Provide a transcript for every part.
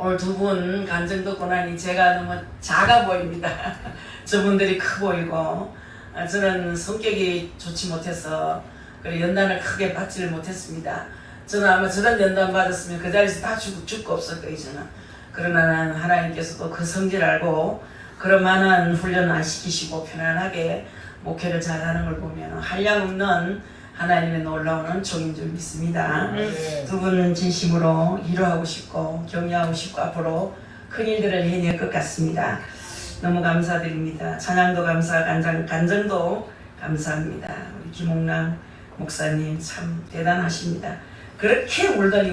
오늘 두 분 간증 듣고 나니 제가 너무 작아 보입니다. 저분들이 커 보이고 저는 성격이 좋지 못해서 연단을 크게 받지를 못했습니다. 저는 아마 저런 연단 받았으면 그 자리에서 다 죽고 없을 거예요. 저는. 그러나 하나님께서도 그 성질 알고 그런 많은 훈련을 안 시키시고 편안하게 목회를 잘하는 걸 보면 한량없는 하나님의 놀라운 은총인 줄 믿습니다. 두 분은 진심으로 위로하고 싶고 격려하고 싶고 앞으로 큰 일들을 해낼 것 같습니다. 너무 감사드립니다. 찬양도 감사, 간증도 감사합니다. 우리 김홍남 목사님 참 대단하십니다. 그렇게 울더니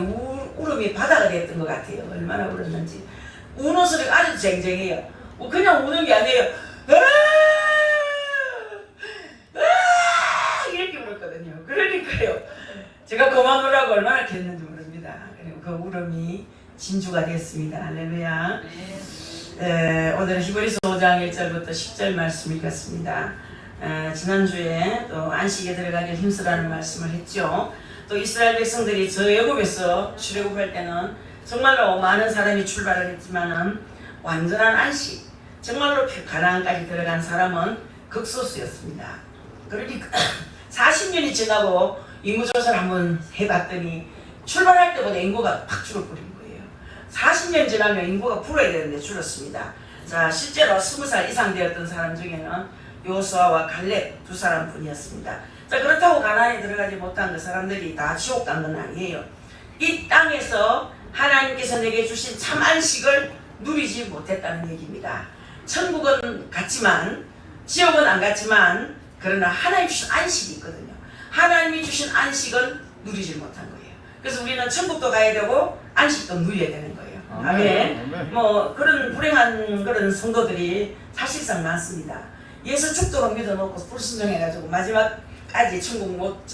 울음이 바다가 됐던 것 같아요. 얼마나 울었는지. 우는 소리가 아주 쟁쟁해요. 그냥 우는 게 아니에요. 이렇게 울었거든요. 그러니까요. 제가 그만 울라고 얼마나 겠는지 모릅니다. 그리고 그 울음이 진주가 됐습니다. 할렐루야. 오늘 히브리서 5장 1절부터 10절 말씀 읽었습니다. 지난주에 또 안식에 들어가길 힘쓰라는 말씀을 했죠. 또 이스라엘 백성들이 저 애굽에서 출애굽할 때는 정말로 많은 사람이 출발을 했지만은 완전한 안식, 정말로 가나안까지 들어간 사람은 극소수였습니다. 그러니까 40년이 지나고 인구조사를 한번 해봤더니 출발할 때보다 인구가 팍 줄어버린 거예요. 40년 지나면 인구가 불어야 되는데 줄었습니다. 자, 실제로 20살 이상 되었던 사람 중에는 요수아와 갈렙 두 사람뿐이었습니다. 자, 그렇다고 가나안에 들어가지 못한 그 사람들이 다 지옥 간 건 아니에요. 이 땅에서 하나님께서 내게 주신 참 안식을 누리지 못했다는 얘기입니다. 천국은 갔지만 지옥은 안 갔지만 그러나 하나님 주신 안식이 있거든요. 하나님이 주신 안식은 누리지 못한 거예요. 그래서 우리는 천국도 가야 되고 안식도 누려야 되는 거예요. 아멘. 뭐 그런 불행한 그런 성도들이 사실상 많습니다. 예수 죽도록 믿어놓고 불순종해가지고 마지막까지 천국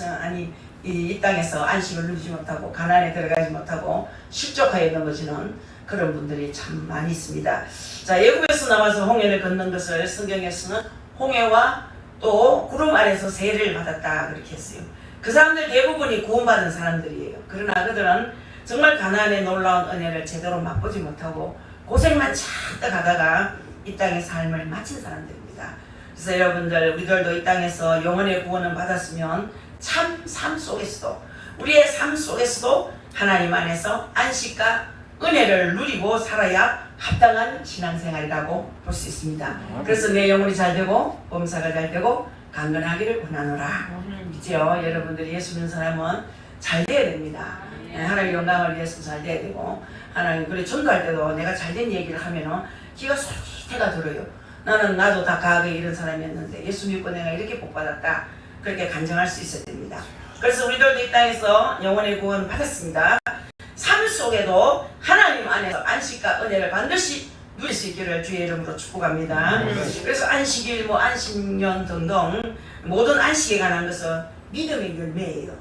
이 땅에서 안식을 누리지 못하고 가나안에 들어가지 못하고 실족하여 넘어지는 그런 분들이 참 많이 있습니다. 자, 애굽에서 나와서 홍해를 건넌 것을 성경에서는 홍해와 또 구름 아래서 세례를 받았다 그렇게 했어요. 그 사람들 대부분이 구원받은 사람들이에요. 그러나 그들은 정말 가나안의 놀라운 은혜를 제대로 맛보지 못하고 고생만 잔뜩 하다가 이 땅의 삶을 마친 사람들입니다. 그래서 여러분들 우리들도 이 땅에서 영혼의 구원을 받았으면 참 삶 속에서도 우리의 삶 속에서도 하나님 안에서 안식과 은혜를 누리고 살아야 합당한 신앙생활이라고 볼 수 있습니다. 그래서 내 영혼이 잘 되고 범사가 잘 되고 강건하기를 원하노라. 그죠? 여러분들이 예수 믿는 사람은 잘 돼야 됩니다. 하나님 영광을 위해서 잘 돼야 되고 하나님 그래 전도할 때도 내가 잘된 얘기를 하면은 기가 솔깃해가 들어요. 나도 다 과거에 이런 사람이었는데 예수 믿고 내가 이렇게 복받았다. 그렇게 간증할 수 있어야 됩니다. 그래서 우리들도 이 땅에서 영혼의 구원 받았습니다. 삶 속에도 하나님 안에서 안식과 은혜를 반드시 누릴 수 있기를 주의 이름으로 축복합니다. 그래서 안식일, 안식년 등등 모든 안식에 관한 것은 믿음의 열매예요.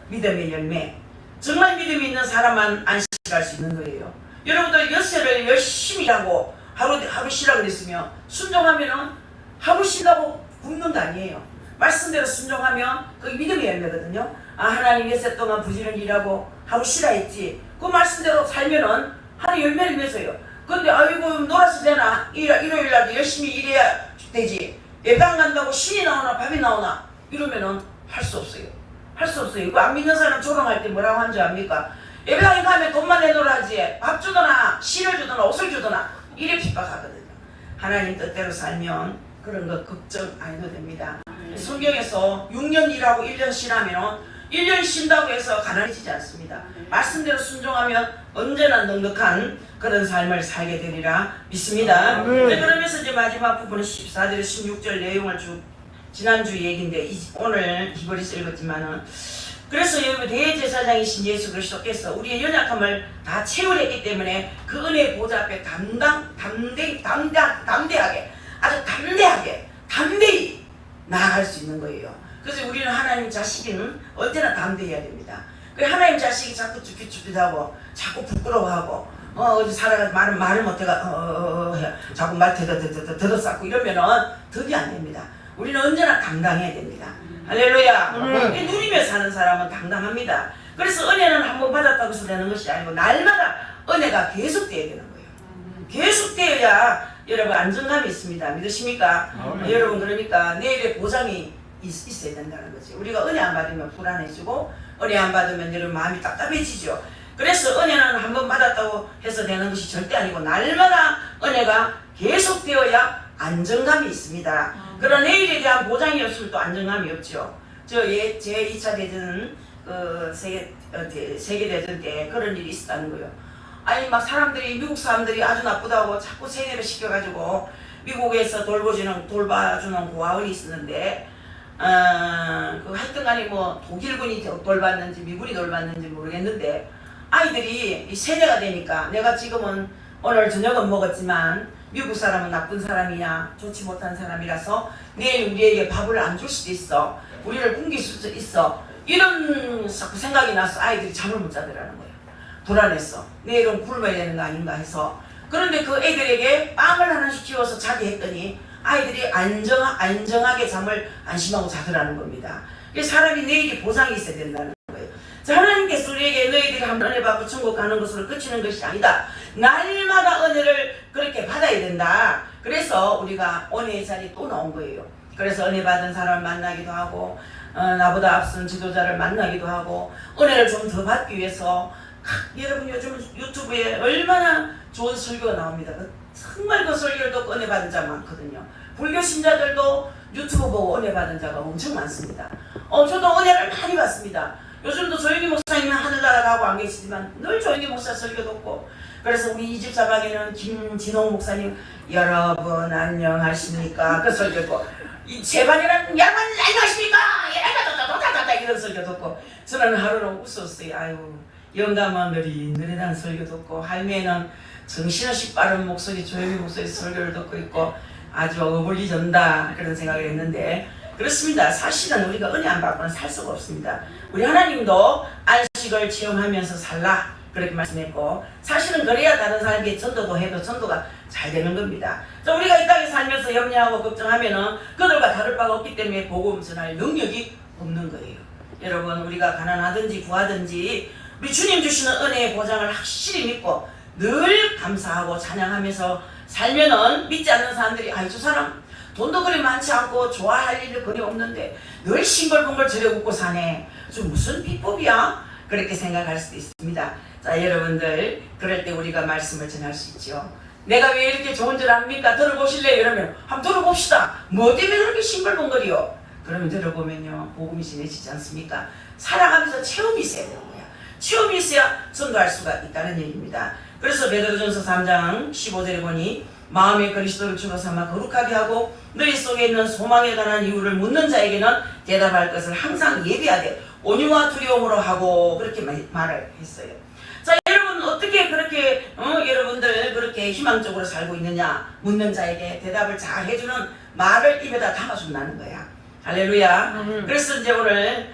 믿음의 열매. 정말 믿음이 있는 사람만 안식할 수 있는 거예요. 여러분들 엿새를 열심히 일하고 하루 쉬라고 그랬으면 순종하면은 하루 쉰다고 굶는 거 아니에요. 말씀대로 순종하면 그게 믿음의 열매거든요. 하나님 엿새 동안 부지런히 일하고 하루 쉬라 했지. 그 말씀대로 살면은 하루 열매를 맺어요. 근데 아이고 놀아서 되나? 일요일날도 열심히 일해야 되지. 예방 간다고 신이 나오나 밥이 나오나? 이러면은 할 수 없어요. 할 수 없어요. 이거 안 믿는 사람 조롱할 때 뭐라고 한 줄 압니까? 예배당에 가면 돈만 내놓으라지 밥 주거나 신을 주거나 옷을 주거나 이래 핍박하거든요. 하나님 뜻대로 살면 그런 거 걱정 안 해도 됩니다. 성경에서 6년 일하고 1년 쉬라면 1년 쉰다고 해서 가난해지지 않습니다. 말씀대로 순종하면 언제나 넉넉한 그런 삶을 살게 되리라 믿습니다. 그러면서 이제 마지막 부분은 14절 16절 내용을 지난주 얘기인데 오늘 히브리서 읽었지만은 그래서 여기 대제사장이신 예수 그리스도께서 우리의 연약함을 다 채우랬기 때문에 그 은혜의 보좌 앞에 담대하게 아주 담대히 나아갈 수 있는 거예요. 그래서 우리는 하나님 자식은 언제나 담대해야 됩니다. 하나님 자식이 자꾸 쭈삣쭈삣하고 자꾸 부끄러워하고 어디 살아가서 말을 못해가 자꾸 말 더덕쌓고 이러면은 덕이 안 됩니다. 우리는 언제나 당당해야 됩니다. 할렐루야. 누리며 사는 사람은 당당합니다. 그래서 은혜는 한번 받았다고 해서 되는 것이 아니고 날마다 은혜가 계속돼야 되는 거예요. 계속되어야 여러분 안정감이 있습니다. 믿으십니까? 여러분 그러니까 내일의 보장이 있어야 된다는 거지. 우리가 은혜 안 받으면 불안해지고 은혜 안 받으면 여러분 마음이 답답해지죠. 그래서 은혜는 한 번 받았다고 해서 되는 것이 절대 아니고 날마다 은혜가 계속되어야 안정감이 있습니다. 그런 내일에 대한 보장이 없으면 또 안정감이 없죠. 제 2차 대전 세계대전 때 그런 일이 있었다는 거예요. 아니 막 사람들이 미국 사람들이 아주 나쁘다고 자꾸 세뇌를 시켜가지고 미국에서 돌봐주는 고아원이 있었는데 그 하여튼간에 뭐 독일군이 돌봤는지 미군이 돌봤는지 모르겠는데 아이들이 이 세뇌가 되니까 내가 지금은 오늘 저녁은 먹었지만 미국 사람은 나쁜 사람이야 좋지 못한 사람이라서 내일 우리에게 밥을 안 줄 수도 있어 우리를 굶길 수도 있어 이런 자꾸 생각이 나서 아이들이 잠을 못 자더라는 거예요. 불안했어. 내일은 굶어야 되는 거 아닌가 해서. 그런데 그 애들에게 빵을 하나씩 키워서 자게 했더니 아이들이 안정하게 잠을 안심하고 자더라는 겁니다. 사람이 내일이 보장이 있어야 된다는 거예요. 하나님께서 우리에게 너희들이 한번 은혜 받고 천국 가는 것으로 끝이는 것이 아니다. 날마다 은혜를 그렇게 받아야 된다. 그래서 우리가 은혜의 자리에 또 나온 거예요. 그래서 은혜 받은 사람을 만나기도 하고 나보다 앞선 지도자를 만나기도 하고 은혜를 좀 더 받기 위해서 여러분 요즘 유튜브에 얼마나 좋은 설교가 나옵니다. 정말 그 설교를 듣고 은혜 받은 자 많거든요. 불교 신자들도 유튜브 보고 은혜 받은 자가 엄청 많습니다. 저도 은혜를 많이 받습니다. 요즘도 조영기 목사님은 하늘나라 가고 안 계시지만 늘 조영기 목사 설교 듣고 그래서 우리 이 집 사방에는 김진홍 목사님 여러분 안녕하십니까 그 설교 듣고 제 반에는 여러분 안녕하십니까 이런 설교 듣고 저는 하루는 웃었어요. 아유 영감마늘이 느리다는 설교 듣고 할매는 정신없이 빠른 목소리 조용히 목소리 설교를 듣고 있고 아주 어울리전다 그런 생각을 했는데 그렇습니다. 사실은 우리가 은혜 안 받고는 살 수가 없습니다. 우리 하나님도 안식을 체험하면서 살라 그렇게 말씀했고 사실은 그래야 다른 사람에게 전도도 해도 전도가 잘 되는 겁니다. 우리가 이 땅에 살면서 염려하고 걱정하면은 그들과 다를 바가 없기 때문에 복음 전할 능력이 없는 거예요. 여러분 우리가 가난하든지 부하든지 우리 주님 주시는 은혜의 보장을 확실히 믿고 늘 감사하고 찬양하면서 살면은 믿지 않는 사람들이 아이 저 사람 돈도 그리 많지 않고 좋아할 일이 거의 없는데 늘 싱글벙글 저래 웃고 사네. 저 무슨 비법이야? 그렇게 생각할 수도 있습니다. 자 여러분들 그럴 때 우리가 말씀을 전할 수 있죠. 내가 왜 이렇게 좋은 줄 압니까? 들어보실래요? 이러면 한번 들어봅시다. 뭐 때문에 그렇게 싱글벙글이요? 그러면 들어보면요 복음이 전해지지 않습니까? 살아가면서 체험이 있어야 되는 거야. 체험이 있어야 전도할 수가 있다는 얘기입니다. 그래서 베드로전서 3장 15절에 보니 마음의 그리스도를 주로 삼아 거룩하게 하고 너희 속에 있는 소망에 관한 이유를 묻는 자에게는 대답할 것을 항상 예비하되 온유와 두려움으로 하고 그렇게 말을 했어요. 자 여러분 어떻게 그렇게 여러분들 그렇게 희망적으로 살고 있느냐 묻는 자에게 대답을 잘 해주는 말을 입에다 담아준다는 거야. 할렐루야. 그래서 이제 오늘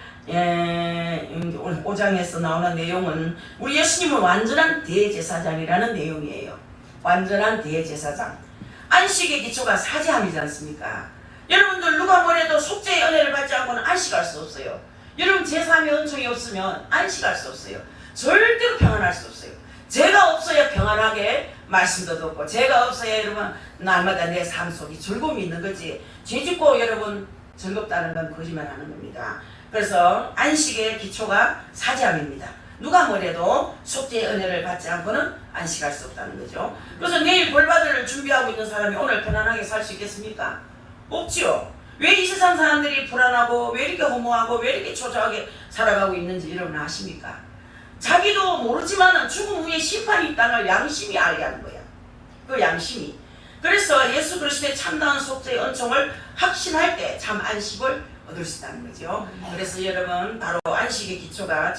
5장에서 나오는 내용은 우리 예수님은 완전한 대제사장이라는 내용이에요. 완전한 대제사장. 안식의 기초가 사죄함이지 않습니까? 여러분들 누가 뭐래도 속죄의 은혜를 받지 않고는 안식할 수 없어요. 여러분 제3의 은총이 없으면 안식할 수 없어요. 절대로 평안할 수 없어요. 죄가 없어야 평안하게 말씀도 듣고 죄가 없어야 여러분 날마다 내 삶 속에 즐거움이 있는 거지 죄 짓고 여러분 즐겁다는 건 거짓말하는 겁니다. 그래서 안식의 기초가 사죄함입니다. 누가 뭐래도 속죄의 은혜를 받지 않고는 안식할 수 없다는 거죠. 그래서 내일 벌받을 준비하고 있는 사람이 오늘 편안하게 살 수 있겠습니까? 없죠. 왜 이 세상 사람들이 불안하고 왜 이렇게 허무하고 왜 이렇게 초조하게 살아가고 있는지 여러분 아십니까? 자기도 모르지만 죽음 후에 심판이 있다는 양심이 알게 하는 거야. 그 양심이. 그래서 예수 그리스도의 참다운 속죄의 은총을 확신할 때 참 안식을 얻을 수 있다는 거죠. 그래서 여러분 바로 안식의 기초가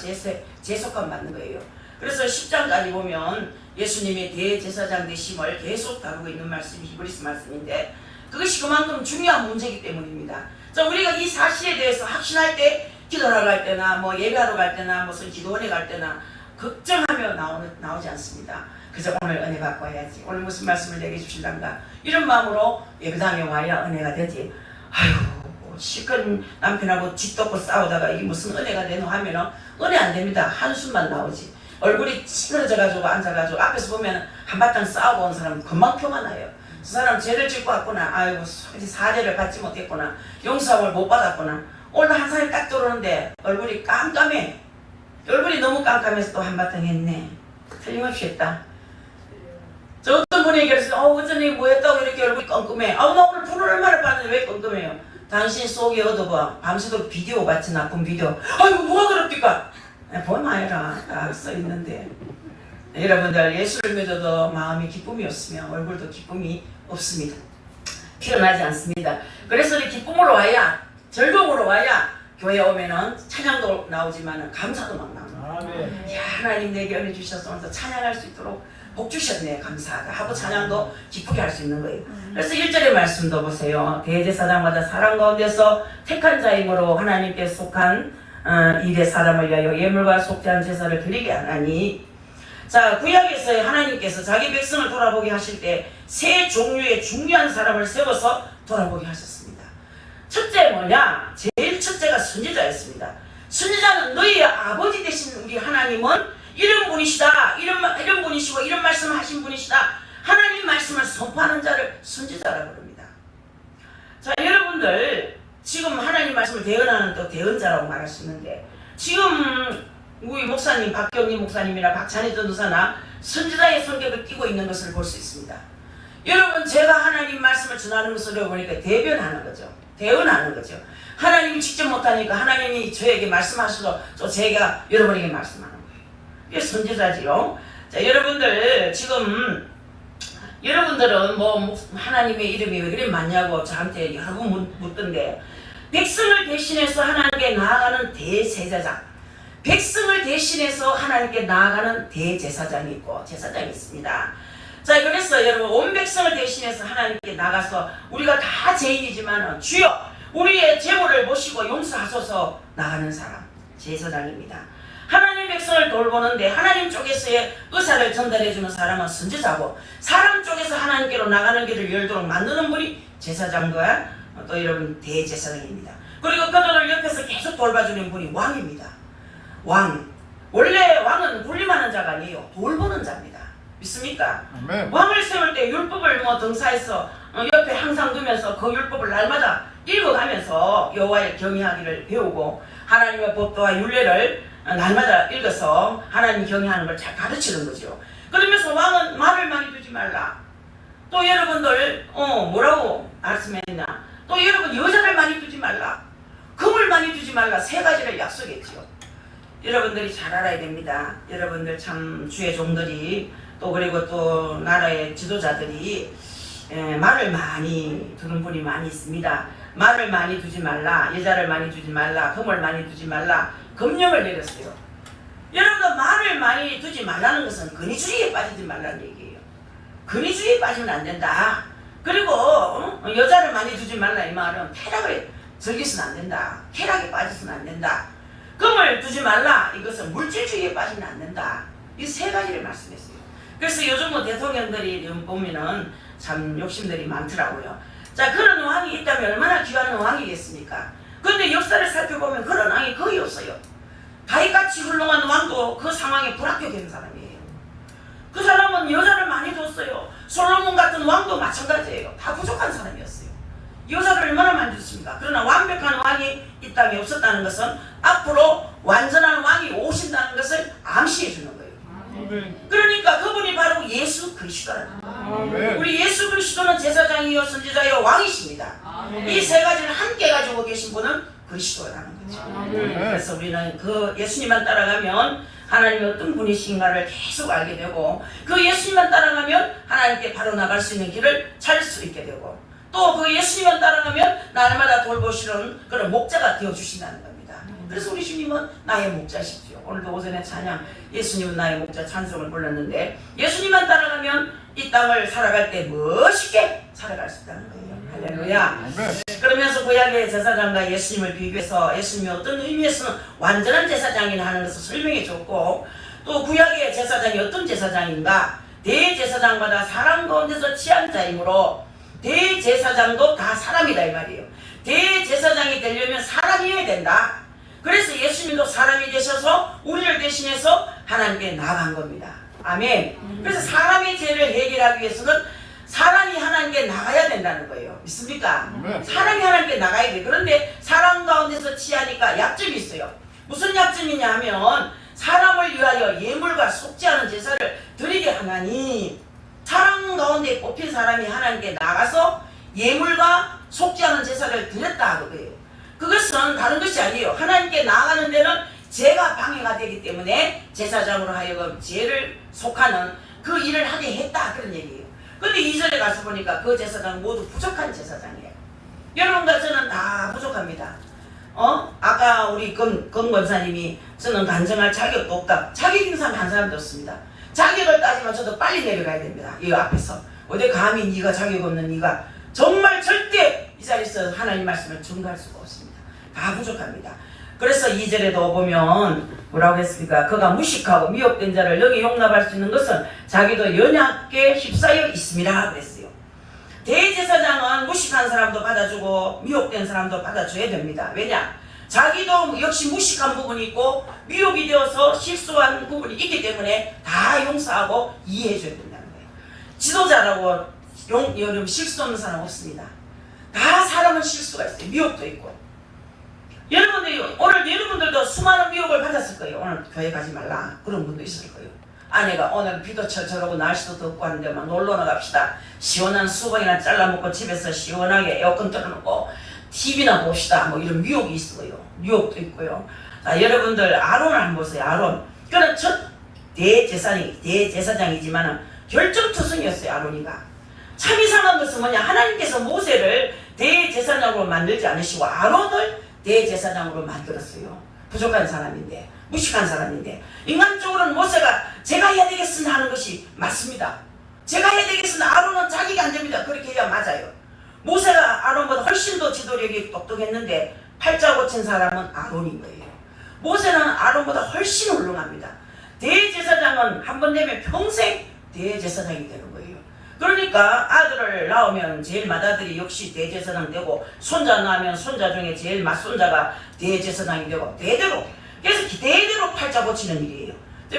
재속함 받는 거예요. 그래서 10장까지 보면 예수님의 대제사장 되심을 계속 다루고 있는 말씀이 히브리서 말씀인데 그것이 그만큼 중요한 문제이기 때문입니다. 자, 우리가 이 사실에 대해서 확신할 때 기도하러 갈 때나 뭐 예배하러 갈 때나 무슨 기도원에 갈 때나 걱정하며 나오지 않습니다. 그래서 오늘 은혜 받고 와야지. 오늘 무슨 말씀을 내게 주실란가? 이런 마음으로 예배당에 와야 은혜가 되지. 아유 시큰 남편하고 쥐떡고 싸우다가 이게 무슨 은혜가 되노 하면은 은혜 안 됩니다. 한숨만 나오지. 얼굴이 찌그러져가지고 앉아가지고 앞에서 보면 한바탕 싸우고 온 사람은 금방 표가 나요. 그 사람 죄를 짓고 왔구나. 아이고 사죄를 받지 못했구나. 용서함을 못 받았구나. 오늘 한 사람이 딱 들어오는데 얼굴이 깜깜해. 얼굴이 너무 깜깜해서 또 한바탕 했네. 틀림없이 했다. 저 어떤 분이 얘기했어요. 어쩐지 뭐 했다고 이렇게 얼굴이 깜깜해. 나 오늘 불을 얼마나 봤는데 왜 깜깜해요? 당신 속에 얻어봐. 밤새도록 비디오 봤지, 나쁜 비디오. 아이고 뭐가 그럽니까? 보면 알아. 딱 써있는데. 여러분들 예수를 믿어도 마음이 기쁨이 없으면 얼굴도 기쁨이 없습니다. 피어나지 않습니다. 그래서 우리 기쁨으로 와야, 즐거움으로 와야 교회 오면은 찬양도 나오지만 감사도 막 나옵니다. 야, 하나님 내게 은혜 주셔서 오늘 찬양할 수 있도록 복 주셨네, 감사하다 하고 찬양도 기쁘게 할 수 있는 거예요. 그래서 1절의 말씀도 보세요. 대제사장마다 사람 가운데서 택한 자이므로 하나님께 속한 이대 사람을 위하여 예물과 속죄한 제사를 드리게 하나니. 자, 구약에서 하나님께서 자기 백성을 돌아보게 하실 때 세 종류의 중요한 사람을 세워서 돌아보게 하셨습니다. 첫째 뭐냐? 제일 첫째가 선지자였습니다. 선지자는 너희의 아버지 되신 우리 하나님은 이런 분이시다, 이런 분이시고 이런 말씀을 하신 분이시다, 하나님 말씀을 선포하는 자를 선지자라고 합니다. 자, 여러분들 지금 하나님 말씀을 대언하는 또 대언자라고 말할 수 있는데, 지금 우리 목사님 박경리 목사님이나 박찬희 전도사나 선지자의 성격을 띠고 있는 것을 볼 수 있습니다. 여러분, 제가 하나님 말씀을 전하는 것을 보니까 대변하는 거죠. 대언하는 거죠. 하나님이 직접 못하니까 하나님이 저에게 말씀하셔서 또 제가 여러분에게 말씀하는 거예요. 이게 선지자지요. 자, 여러분들 지금 여러분들은 뭐 하나님의 이름이 왜 그리 많냐고 저한테 여러 번 묻던데, 백성을 대신해서 하나님께 나아가는 대제사장, 백성을 대신해서 하나님께 나아가는 대제사장이 있고 제사장이 있습니다. 자, 그래서 여러분 온 백성을 대신해서 하나님께 나가서 우리가 다 죄인이지만 주여 우리의 죄물을 보시고 용서하소서 나가는 사람 제사장입니다. 하나님 백성을 돌보는데 하나님 쪽에서의 의사를 전달해주는 사람은 선지자고, 사람 쪽에서 하나님께로 나가는 길을 열도록 만드는 분이 제사장과 또 여러분 대제사장입니다. 그리고 그들을 옆에서 계속 돌봐주는 분이 왕입니다. 왕. 원래 왕은 군림하는 자가 아니에요. 돌보는 자입니다. 믿습니까? 아멘. 왕을 세울 때 율법을 등사해서 옆에 항상 두면서 그 율법을 날마다 읽어가면서 여호와를 경외하기를 배우고 하나님의 법도와 율례를 날마다 읽어서 하나님 경외하는 걸 잘 가르치는 거죠. 그러면서 왕은 말을 많이 두지 말라. 또 여러분들 뭐라고 말씀했냐? 또 여러분 여자를 많이 두지 말라. 금을 많이 두지 말라. 세 가지를 약속했죠. 여러분들이 잘 알아야 됩니다. 여러분들 참 주의 종들이 또 그리고 또 나라의 지도자들이 말을 많이 두는 분이 많이 있습니다. 말을 많이 두지 말라. 여자를 많이 두지 말라. 금을 많이 두지 말라. 금령을 내렸어요. 여러분들 말을 많이 두지 말라는 것은 근위주의에 빠지지 말라는 얘기예요. 근위주의에 빠지면 안 된다. 그리고 여자를 많이 두지 말라 이 말은 쾌락을 즐기서는 안 된다. 쾌락에 빠져서는 안 된다. 금을 두지 말라. 이것은 물질주의에 빠지면 안 된다. 이 세 가지를 말씀했어요. 그래서 요즘 뭐 대통령들이 보면은 참 욕심들이 많더라고요. 자, 그런 왕이 있다면 얼마나 귀한 왕이겠습니까? 그런데 역사를 살펴보면 그런 왕이 거의 없어요. 다윗같이 훌륭한 왕도 그 상황에 불합격한 사람이에요. 그 사람은 여자를 많이 뒀어요. 솔로몬 같은 왕도 마찬가지예요. 다 부족한 사람이었어요. 여자를 얼마나 많이 줬습니까? 그러나 완벽한 왕이 이 땅에 없었다는 것은 앞으로 완전한 왕이 오신다는 것을 암시해 주는 거예요. 그러니까 그분이 바로 예수 그리스도라는 거예요. 우리 예수 그리스도는 제사장이요 선지자요 왕이십니다. 이 세 가지를 함께 가지고 계신 분은 그리스도라는 거죠. 그래서 우리는 그 예수님만 따라가면 하나님이 어떤 분이신가를 계속 알게 되고, 그 예수님만 따라가면 하나님께 바로 나갈 수 있는 길을 찾을 수 있게 되고, 또 그 예수님만 따라가면 날마다 돌보시는 그런 목자가 되어주신다는 겁니다. 그래서 우리 주님은 나의 목자시죠. 오늘도 오전에 찬양 예수님은 나의 목자 찬송을 불렀는데, 예수님만 따라가면 이 땅을 살아갈 때 멋있게 살아갈 수 있다는 거예요. 할렐루야. 그러면서 구약의 제사장과 예수님을 비교해서 예수님이 어떤 의미에서는 완전한 제사장이나 하는 것을 설명해 줬고, 또 구약의 제사장이 어떤 제사장인가, 대제사장마다 사람 가운데서 취한 자이므로 대제사장도 다 사람이다 이 말이에요. 대제사장이 되려면 사람이어야 된다. 그래서 예수님도 사람이 되셔서 우리를 대신해서 하나님께 나아간 겁니다. 아멘. 그래서 사람의 죄를 해결하기 위해서는 사람이 하나님께 나가야 된다는 거예요. 믿습니까? 사람이 하나님께 나가야 돼. 그런데 사람 가운데서 취하니까 약점이 있어요. 무슨 약점이냐 하면 사람을 위하여 예물과 속지 않은 제사를 드리게 하나니, 사람 가운데 뽑힌 사람이 하나님께 나가서 예물과 속지 않은 제사를 드렸다 하거든요. 그것은 다른 것이 아니에요. 하나님께 나아가는 데는 죄가 방해가 되기 때문에 제사장으로 하여금 죄를 속하는 그 일을 하게 했다, 그런 얘기예요. 근데 2절에 가서 보니까 그 제사장은 모두 부족한 제사장이에요. 여러분과 저는 다 부족합니다. 아까 우리 권 권사님이 저는 간증할 자격도 없다. 자격 있는 사람 한 사람도 없습니다. 자격을 따지면 저도 빨리 내려가야 됩니다. 이 앞에서 어디 감히 네가 자격 없는 네가, 정말 절대 이 자리에서 하나님 말씀을 증거할 수가 없습니다. 다 부족합니다. 그래서 2절에도 보면 뭐라고 했습니까? 그가 무식하고 미혹된 자를 능히 용납할 수 있는 것은 자기도 연약게 휩싸여 있음이라 그랬어요. 대제사장은 무식한 사람도 받아주고 미혹된 사람도 받아줘야 됩니다. 왜냐? 자기도 역시 무식한 부분이 있고 미혹이 되어서 실수한 부분이 있기 때문에 다 용서하고 이해해줘야 된다는 거예요. 지도자라고 여러분 실수 없는 사람 없습니다. 다 사람은 실수가 있어요. 미혹도 있고. 여러분들 오늘 여러분들도 수많은 미혹을 받았을 거예요. 오늘 교회 가지 말라 그런 분도 있을 거예요. 아내가 오늘 비도 철철하고 날씨도 덥고 하는데 막 놀러 나갑시다. 시원한 수박이나 잘라먹고 집에서 시원하게 에어컨 틀어놓고 TV나 봅시다. 뭐 이런 미혹이 있어요. 미혹도 있고요. 자, 여러분들 아론을 한번 보세요. 아론. 그는 첫 대제사장이지만 결정투성이었어요. 아론이가. 참 이상한 것은 뭐냐? 하나님께서 모세를 대제사장으로 만들지 않으시고 아론을 대제사장으로 만들었어요. 부족한 사람인데, 무식한 사람인데, 인간적으로는 모세가 제가 해야 되겠으나 하는 것이 맞습니다. 제가 해야 되겠으나 아론은 자기가 안 됩니다. 그렇게 해야 맞아요. 모세가 아론보다 훨씬 더 지도력이 똑똑했는데 팔자 고친 사람은 아론인 거예요. 모세는 아론보다 훨씬 훌륭합니다. 대제사장은 한 번 되면 평생 대제사장이 되는 거예요. 그러니까 아들을 낳으면 제일 맏아들이 역시 대제사장 되고, 손자 낳으면 손자 중에 제일 맏손자가 대제사장이 되고, 대대로. 그래서 대대로 팔자 고치는 일이에요.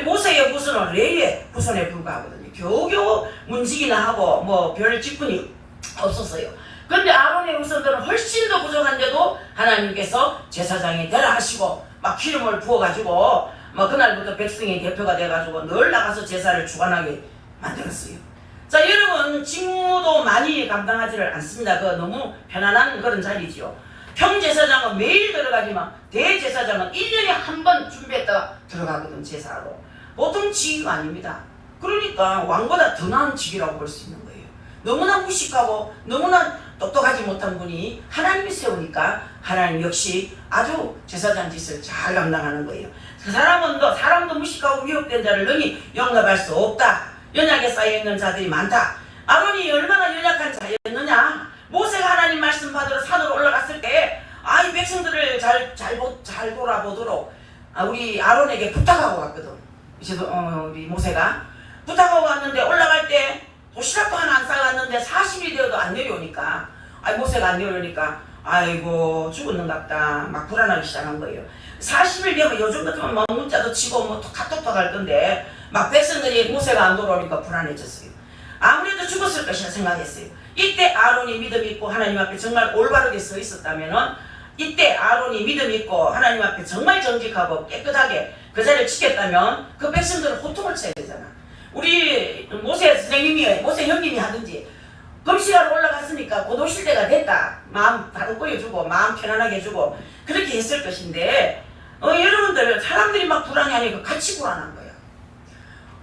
모세의 후손은 레위의 후손에 불과하거든요. 겨우겨우 문지기나 하고 뭐 별 직분이 없었어요. 그런데 아론의 후손들은 훨씬 더 부족한데도 하나님께서 제사장이 되라 하시고 막 기름을 부어가지고 막 그날부터 백성의 대표가 돼가지고 늘 나가서 제사를 주관하게 만들었어요. 자, 여러분 직무도 많이 감당하지를 않습니다. 그 너무 편안한 그런 자리지요. 평제사장은 매일 들어가지만 대제사장은 1년에 한 번 준비했다가 들어가거든, 제사로. 보통 직위가 아닙니다. 그러니까 왕보다 더 나은 직위라고 볼 수 있는 거예요. 너무나 무식하고 너무나 똑똑하지 못한 분이 하나님이 세우니까 하나님 역시 아주 제사장 짓을 잘 감당하는 거예요. 그 사람도 무식하고 미혹된 자를 능히 용납할 수 없다. 연약에 쌓여있는 자들이 많다. 아론이 얼마나 연약한 자였느냐. 모세가 하나님 말씀 받으러 산으로 올라갔을 때 이 백성들을 잘 돌아보도록 우리 아론에게 부탁하고 갔거든. 우리 모세가 부탁하고 갔는데 올라갈 때 도시락도 하나 안 싸갔는데 40일이 되어도 안 내려오니까, 모세가 안 내려오니까 아이고 죽었는갑다 막 불안하기 시작한 거예요. 40일 되면 요즘 같으면 막 문자도 치고 뭐 카톡도 갈 건데 막 백성들이 모세가 안 돌아오니까 불안해졌어요. 아무래도 죽었을 것이라 생각했어요. 이때 아론이 믿음 있고 하나님 앞에 정말 올바르게 서 있었다면은, 이때 아론이 믿음 있고 하나님 앞에 정말 정직하고 깨끗하게 그 자리를 지켰다면 그 백성들은 호통을 쳐야 되잖아. 우리 모세 선생님이, 모세 형님이 하든지 금시가로 올라갔으니까 곧 오실 때가 됐다. 마음 다독거려주고 마음 편안하게 해주고 그렇게 했을 것인데, 여러분들 사람들이 막 불안해하니까 같이 불안한 거야.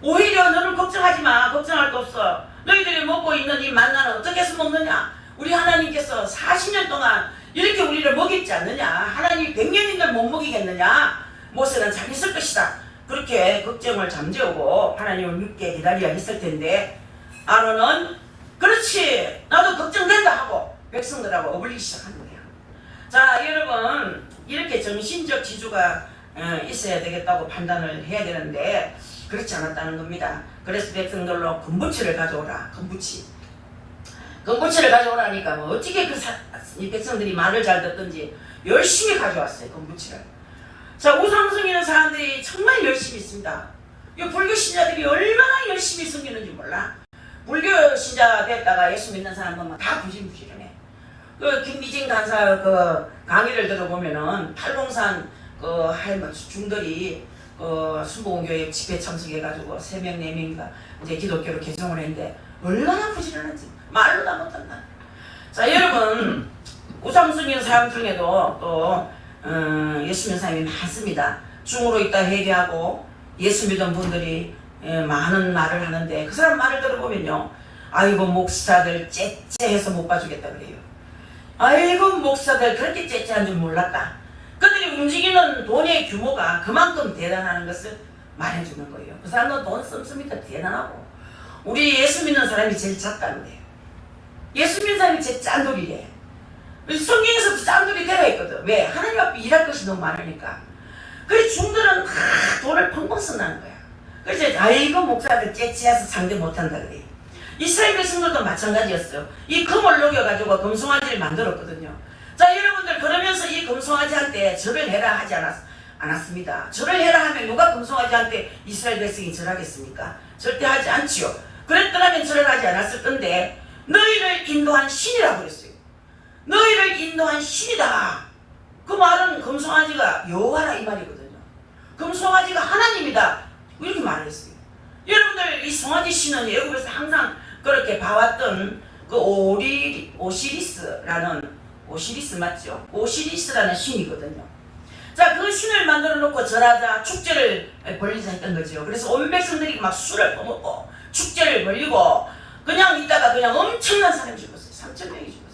오히려 너는 걱정하지 마. 걱정할 거 없어. 너희들이 먹고 있는 이 만나는 어떻게 해서 먹느냐. 우리 하나님께서 40년 동안 이렇게 우리를 먹였지 않느냐. 하나님이 100년인들 못 먹이겠느냐. 모세는 잘 있을 것이다. 그렇게 걱정을 잠재우고 하나님을 믿게 기다려야 했을 텐데, 아론은 그렇지 나도 걱정된다 하고 백성들하고 어울리기 시작하는 거야. 자, 여러분 이렇게 정신적 지주가 있어야 되겠다고 판단을 해야 되는데 그렇지 않았다는 겁니다. 그래서 백성들로 금부치를 가져오라. 금부치를 가져오라니까 뭐 어떻게 이 백성들이 말을 잘 듣든지 열심히 가져왔어요. 금부치를. 자, 우상숭이는 사람들이 정말 열심히 있습니다. 이 불교 신자들이 얼마나 열심히 섬기는지 몰라. 불교 신자 됐다가 예수 믿는 사람은 다 부지런해. 그 김미진 간사 그 강의를 들어보면은 팔봉산 그 할머니 중들이 그 순복음교회 집회 참석해가지고 3명 4명인가 이제 기독교로 개종을 했는데 얼마나 부지런한지 말로 다 못한다. 자 여러분 우상숭인 사람 중에도 또 예수 믿는 사람이 많습니다. 중으로 있다 회개하고 예수 믿은 분들이 많은 말을 하는데 그 사람 말을 들어보면요. 아이고 목사들 째째해서 못 봐주겠다 그래요. 아이고 목사들 그렇게 째째한 줄 몰랐다. 그들이 움직이는 돈의 규모가 그만큼 대단한 것을 말해주는 거예요. 그 사람은 돈 씀씀이도 대단하고 우리 예수 믿는 사람이 제일 작다는 거예요. 예수 믿는 사람이 제일 짠돌이래. 성경에서도 짠돌이 되어 있거든. 왜? 하나님 앞에 일할 것이 너무 많으니까. 그래 중들은 다 돈을 펑펑 쓴다는 거야. 그래서 아이고 목사들 째째해서 상대 못한다 그래. 이스라엘 백성들도 마찬가지였어요. 이 금을 녹여가지고 금송아지를 만들었거든요. 자 여러분들 그러면서 이 금송아지한테 절을 해라 하지 않았습니다. 절을 해라 하면 누가 금송아지한테 이스라엘 백성이 절하겠습니까? 절대 하지 않지요. 그랬더라면 절을 하지 않았을 건데 너희를 인도한 신이라고 그랬어요. 너희를 인도한 신이다. 그 말은 금송아지가 여호와라 이 말이거든요. 금송아지가 하나님이다 이렇게 말했어요. 여러분들 이 송아지 신은 애국에서 항상 그렇게 봐왔던 그 오시리스 맞죠? 오시리스라는 신이거든요. 자, 그 신을 만들어 놓고 절하자 축제를 벌리자 했던 거죠. 그래서 온 백성들이 막 술을 퍼먹고 축제를 벌리고 그냥 있다가 그냥 엄청난 사람이 죽었어요. 3,000명이 죽었어요.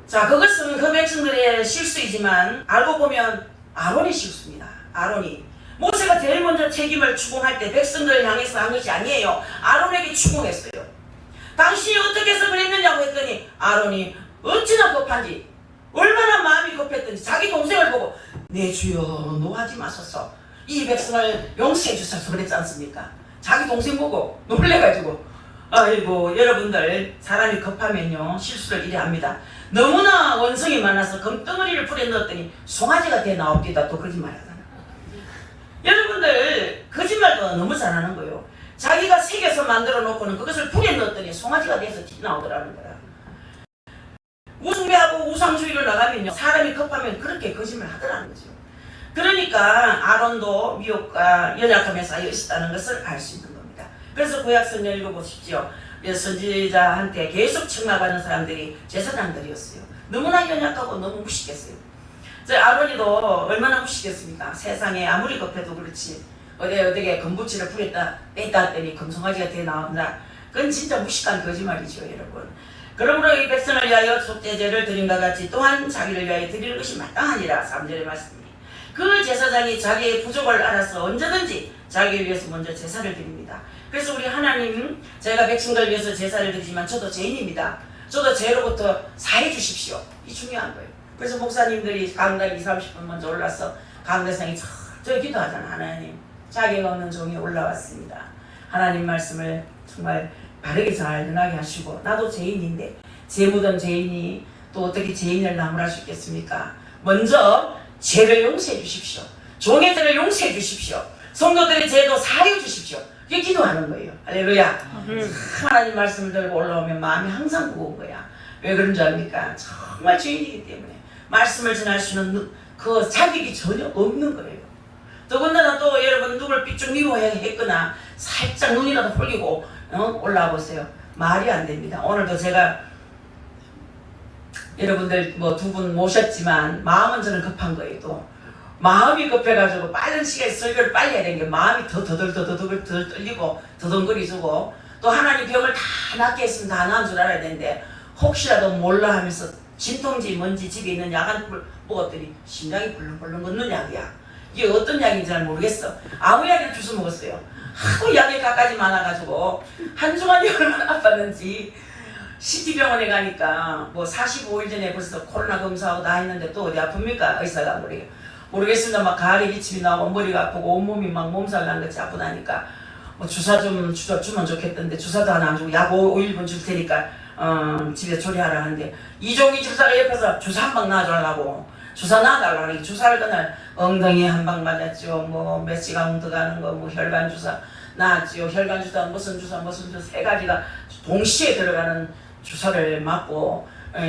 자, 그것은 그 백성들의 실수이지만 알고 보면 아론이 실수입니다. 아론이 모세가 제일 먼저 책임을 추궁할 때 백성들을 향해서 한 것이 아니에요. 아론에게 추궁했어요. 당신이 어떻게 해서 그랬느냐고 했더니 아론이 어찌나 급한지 얼마나 마음이 급했던지 자기 동생을 보고 내 주여 노하지 마소서 이 백성을 용서해 주소서 그랬지 않습니까? 자기 동생 보고 놀래가지고 아이고 여러분들 사람이 급하면요 실수를 이래 합니다. 너무나 원성이 많아서 금덩어리를 풀에 넣었더니 송아지가 돼 나옵니다. 또 거짓말 하잖아. 여러분들 거짓말도 너무 잘하는 거예요. 자기가 새겨서 만들어 놓고는 그것을 불에 넣었더니 송아지가 돼서 튀어나오더라는 거야. 우승배하고 우상주의로 나가면요 사람이 급하면 그렇게 거짓말 하더라는 거죠. 그러니까 아론도 미혹과 연약함에 쌓여 있었다는 것을 알 수 있는 겁니다. 그래서 구약성경 읽어보십시오. 선지자한테 계속 책망받는 사람들이 제사장들이었어요. 너무나 연약하고 너무 무식했어요. 아론이도 얼마나 무식했습니까? 세상에 아무리 급해도 그렇지 어디에 금붙이를 풀었다 뺐다 했더니 금송아지가 돼 나온다. 그건 진짜 무식한 거짓말이죠 여러분. 그러므로 이 백성을 위하여 속죄제를 드린과 같이 또한 자기를 위하여 드리는 것이 마땅하니라. 3절의 말씀이 그 제사장이 자기의 부족을 알아서 언제든지 자기를 위해서 먼저 제사를 드립니다. 그래서 우리 하나님 제가 백성들을 위해서 제사를 드리지만 저도 죄인입니다. 저도 죄로부터 사해 주십시오. 이 중요한 거예요. 그래서 목사님들이 강당 20-30분 먼저 올라서 강대상에 저 기도하잖아. 하나님 자격 없는 종이 올라왔습니다. 하나님 말씀을 정말 바르게 잘 전하게 하시고 나도 죄인인데 죄 묻은 죄인이 또 어떻게 죄인을 나무랄 수 있겠습니까? 먼저 죄를 용서해 주십시오. 종의 죄를 용서해 주십시오. 성도들의 죄도 사해 주십시오. 이게 기도하는 거예요. 할렐루야. 하나님 말씀을 들고 올라오면 마음이 항상 무거운 거야. 왜 그런 줄 압니까? 정말 죄인이기 때문에 말씀을 전할 수 있는 그 자격이 전혀 없는 거예요. 더군다나 또 여러분 누굴 삐쭉 미워했거나 살짝 눈이라도 홀리고 올라와 보세요. 말이 안 됩니다. 오늘도 제가 여러분들 뭐 2분 모셨지만 마음은 저는 급한 거예요. 또 마음이 급해가지고 빠른 시간에 설교를 빨리 해야 되는 게 마음이 더 떨리고 더덩거리고 또 하나님 병을 다 낫게 했으면 다 나은 줄 알아야 되는데 혹시라도 몰라 하면서 진통제 뭔지 집에 있는 약 한 꿀 먹었더니 심장이 벌렁벌렁 걷는 약이야. 이게 어떤 약인지 잘 모르겠어. 아무 약을 주워 먹었어요. 하도 약이 갖가지 많아가지고 한 주간이 얼마나 아팠는지 CT병원에 가니까 뭐 45일 전에 벌써 코로나 검사하고 다 했는데 또 어디 아픕니까? 의사가 모르겠습니다. 막 가래 기침이 나오고 머리가 아프고 온몸이 막 몸살 난 것이 아프다니까 뭐 주사 좀 주면 좋겠던데 주사도 하나 안 주고 약 5일분 줄 테니까 집에 조리하라 하는데 이종기 집사가 옆에서 주사 한 방 놔주려고 주사 놔달라고 하니 주사를 그날 엉덩이에 한 방 맞았죠. 뭐 몇 시간 들어가는 거, 뭐 혈관 주사 나왔죠. 혈관 주사 무슨 주사 세 가지가 동시에 들어가는 주사를 맞고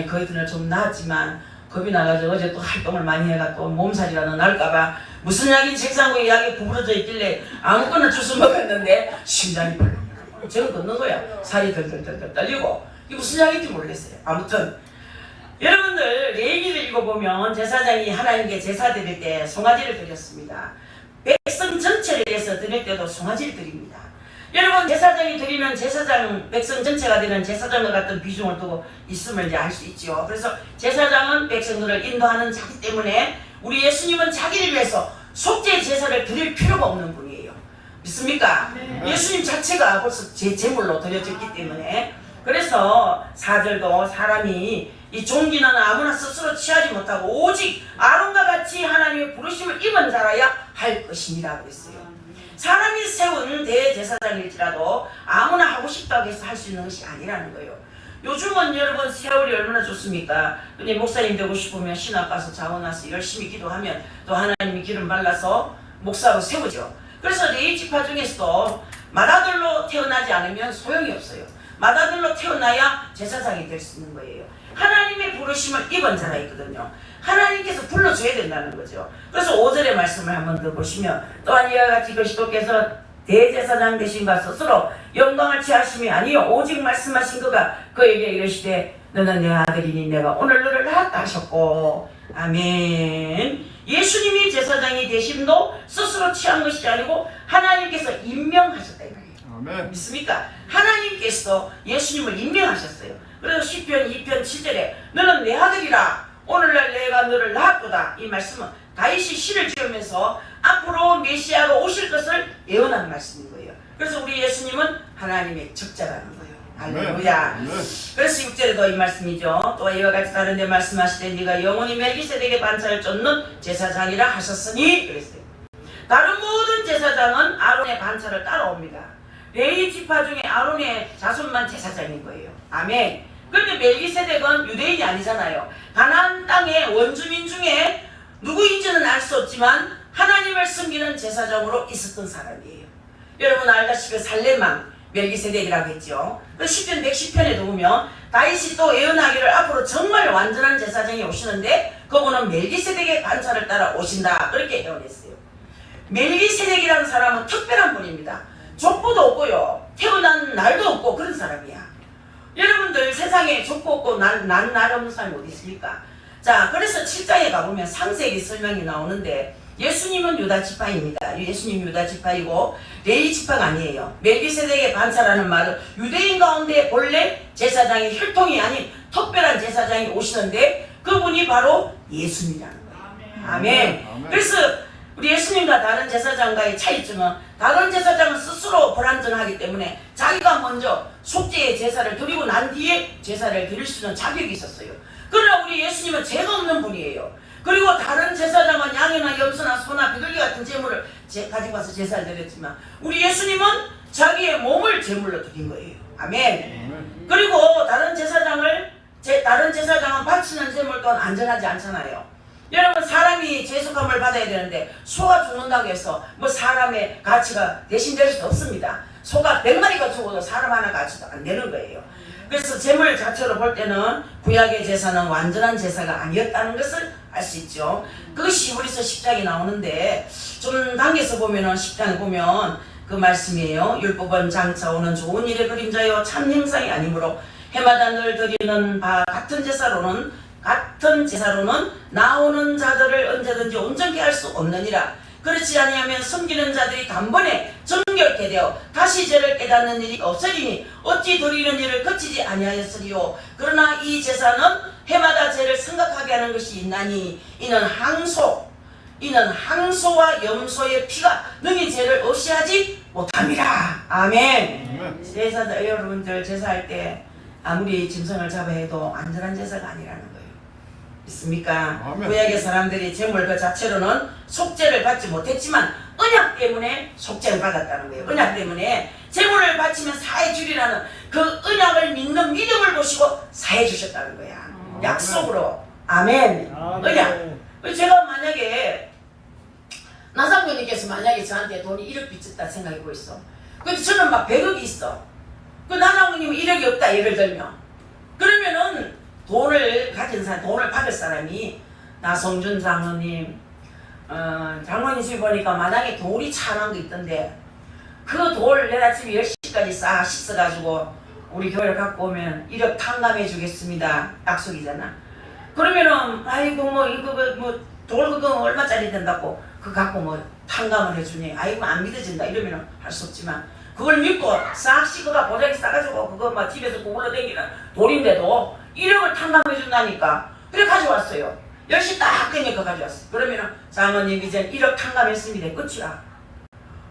거기들은 좀 나았지만 겁이 나가지고 어제 또 활동을 많이 해가 또 몸살이라도 날까봐 무슨 약이 책상 위에 약이 구부러져 있길래 아무거나 주스 먹었는데 심장이 벌렁벌렁 저는 걷는 거야. 살이 덜덜덜 떨리고 이게 무슨 약인지 모르겠어요. 아무튼 여러분들 레위기를 읽어보면 제사장이 하나님께 제사 드릴 때 송아지를 드렸습니다. 백성 전체를 위해서 드릴 때도 송아지를 드립니다. 여러분 제사장이 드리는 제사장 백성 전체가 되는 제사장과 같은 비중을 두고 있음을 이제 알 수 있죠. 그래서 제사장은 백성들을 인도하는 자기 때문에 우리 예수님은 자기를 위해서 속죄 제사를 드릴 필요가 없는 분이에요. 믿습니까? 네. 예수님 자체가 벌써 제물로 드려졌기 때문에 그래서 4절도 사람이 이 종기는 아무나 스스로 취하지 못하고 오직 아론과 같이 하나님의 부르심을 입은 자라야 할 것이니라 그랬어요. 사람이 세운 대제사장일지라도 아무나 하고 싶다고 해서 할 수 있는 것이 아니라는 거예요. 요즘은 여러분 세월이 얼마나 좋습니까? 근데 목사님 되고 싶으면 신학 가서 자원 와서 열심히 기도하면 또 하나님이 기름 발라서 목사로 세우죠. 그래서 레위 지파 중에서도 맏아들로 태어나지 않으면 소용이 없어요. 맏아들로 태어나야 제사장이 될 수 있는 거예요. 하나님의 부르심을 입은 자가 있거든요. 하나님께서 불러줘야 된다는 거죠. 그래서 5절의 말씀을 한번 더 보시면 또한 이와 같이 그리스도께서 대제사장 되신 바 스스로 영광을 취하심이 아니요 오직 말씀하신 그가 그에게 이르시되 너는 내 아들이니 내가 오늘 너를 낳았다 하셨고 아멘. 예수님이 제사장이 되심도 스스로 취한 것이 아니고 하나님께서 임명하셨다 이 말이에요. 아멘. 믿습니까? 하나님께서 예수님을 임명하셨어요. 그래서 시편 2편 7절에 너는 내 아들이라 오늘날 내가 너를 낳았도다 이 말씀은 다윗이 시를 지으면서 앞으로 메시아가 오실 것을 예언한 말씀인 거예요. 그래서 우리 예수님은 하나님의 적자라는 거예요. 할렐루야. 그래서 6절에도 이 말씀이죠. 또 이와 같이 다른 데 말씀하시되 네가 영원히 멜기세덱의 반차를 쫓는 제사장이라 하셨으니 그랬어요. 다른 모든 제사장은 아론의 반차를 따라옵니다. 레위 지파 중에 아론의 자손만 제사장인 거예요. 아멘. 그런데 멜기세덱은 유대인이 아니잖아요. 가나안 땅의 원주민 중에 누구인지는 알 수 없지만 하나님을 섬기는 제사장으로 있었던 사람이에요. 여러분 알다시피 살렘왕 멜기세덱이라고 했죠. 그 시편 110편에도 보면 다윗이 또 예언하기를 앞으로 정말 완전한 제사장이 오시는데 그분은 멜기세덱의 반차를 따라 오신다 그렇게 예언했어요. 멜기세덱이라는 사람은 특별한 분입니다. 족보도 없고요. 태어난 날도 없고 그런 사람이야. 여러분들 세상에 족보 없고 날 없는 사람이 어디 있습니까? 자, 그래서 7장에 가보면 상세히 설명이 나오는데 예수님은 유다 지파입니다. 예수님 유다 지파이고 레위 지파가 아니에요. 멜기세덱의 반차라는 말은 유대인 가운데 본래 제사장의 혈통이 아닌 특별한 제사장이 오시는데 그분이 바로 예수님이라는 거예요. 아멘. 아멘. 그래서 우리 예수님과 다른 제사장과의 차이점은 다른 제사장은 스스로 불완전하기 때문에 자기가 먼저 속죄의 제사를 드리고 난 뒤에 제사를 드릴 수 있는 자격이 있었어요. 그러나 우리 예수님은 죄가 없는 분이에요. 그리고 다른 제사장은 양이나 염소나 소나 비둘기 같은 제물을 가지고 와서 제사를 드렸지만 우리 예수님은 자기의 몸을 제물로 드린 거예요. 아멘. 그리고 다른 제사장은 바치는 제물 또한 안전하지 않잖아요. 여러분 사람이 죄속함을 받아야 되는데 소가 죽는다고 해서 뭐 사람의 가치가 대신될 수도 없습니다. 소가 100마리가 죽어도 사람 하나 가치도 안 되는 거예요. 그래서 제물 자체로 볼 때는 구약의 제사는 완전한 제사가 아니었다는 것을 알 수 있죠. 그것이 히브리서 10장에 나오는데 좀 당겨서 보면은 10장에 보면 그 말씀이에요. 율법은 장차 오는 좋은 일의 그림자요 참 형상이 아니므로 해마다 늘 드리는 바 같은 제사로는 나오는 자들을 언제든지 온전케 할 수 없느니라. 그렇지 아니하면 섬기는 자들이 단번에 정결케 되어 다시 죄를 깨닫는 일이 없으리니 어찌 드리는 일을 그치지 아니하였으리요. 그러나 이 제사는 해마다 죄를 생각하게 하는 것이 있나니 이는 항소와 염소의 피가 능히 죄를 없이 하지 못함이라. 아멘. 제사자 여러분들 제사할 때 아무리 짐승을 잡아 해도 안전한 제사가 아니라는 거예요. 있습니까? 구약의 사람들이 제물 그 자체로는 속죄를 받지 못했지만 언약 때문에 속죄를 받았다는 거예요. 언약 때문에 제물을 바치면 사해 주리라는 그 언약을 믿는 믿음을 보시고 사해 주셨다는 거야. 약속으로. 아멘. 언약. 제가 만약에 나상교님께서 만약에 저한테 돈이 1억 빚졌다 생각해보고 있어. 근데 저는 막 100억이 있어. 그 나상교님은 1억이 없다 예를 들면, 그러면은 돈을 가진 사람, 돈을 받을 사람이 나성준 장로님, 장로님 집에 보니까 마당에 돌이 차는 거 있던데 그 돌 내일 아침에 10시까지 싹 씻어가지고 우리 교회를 갖고 오면 1억 탕감해 주겠습니다. 약속이잖아. 그러면은 아이고 뭐 이거 뭐 돌 그거 얼마짜리 된다고 그거 갖고 뭐 탕감을 해주니 아이고 안 믿어진다 이러면은 할 수 없지만 그걸 믿고 싹 씻어가 보자기 싸가지고 그거 막 집에서 구불러 댕기는 돌인데도 1억을 탕감해 준다니까. 그래 가져왔어요. 10시 딱 되니까 가져왔어. 그러면은 장모님 이제 1억 탕감했습니다. 끝이야.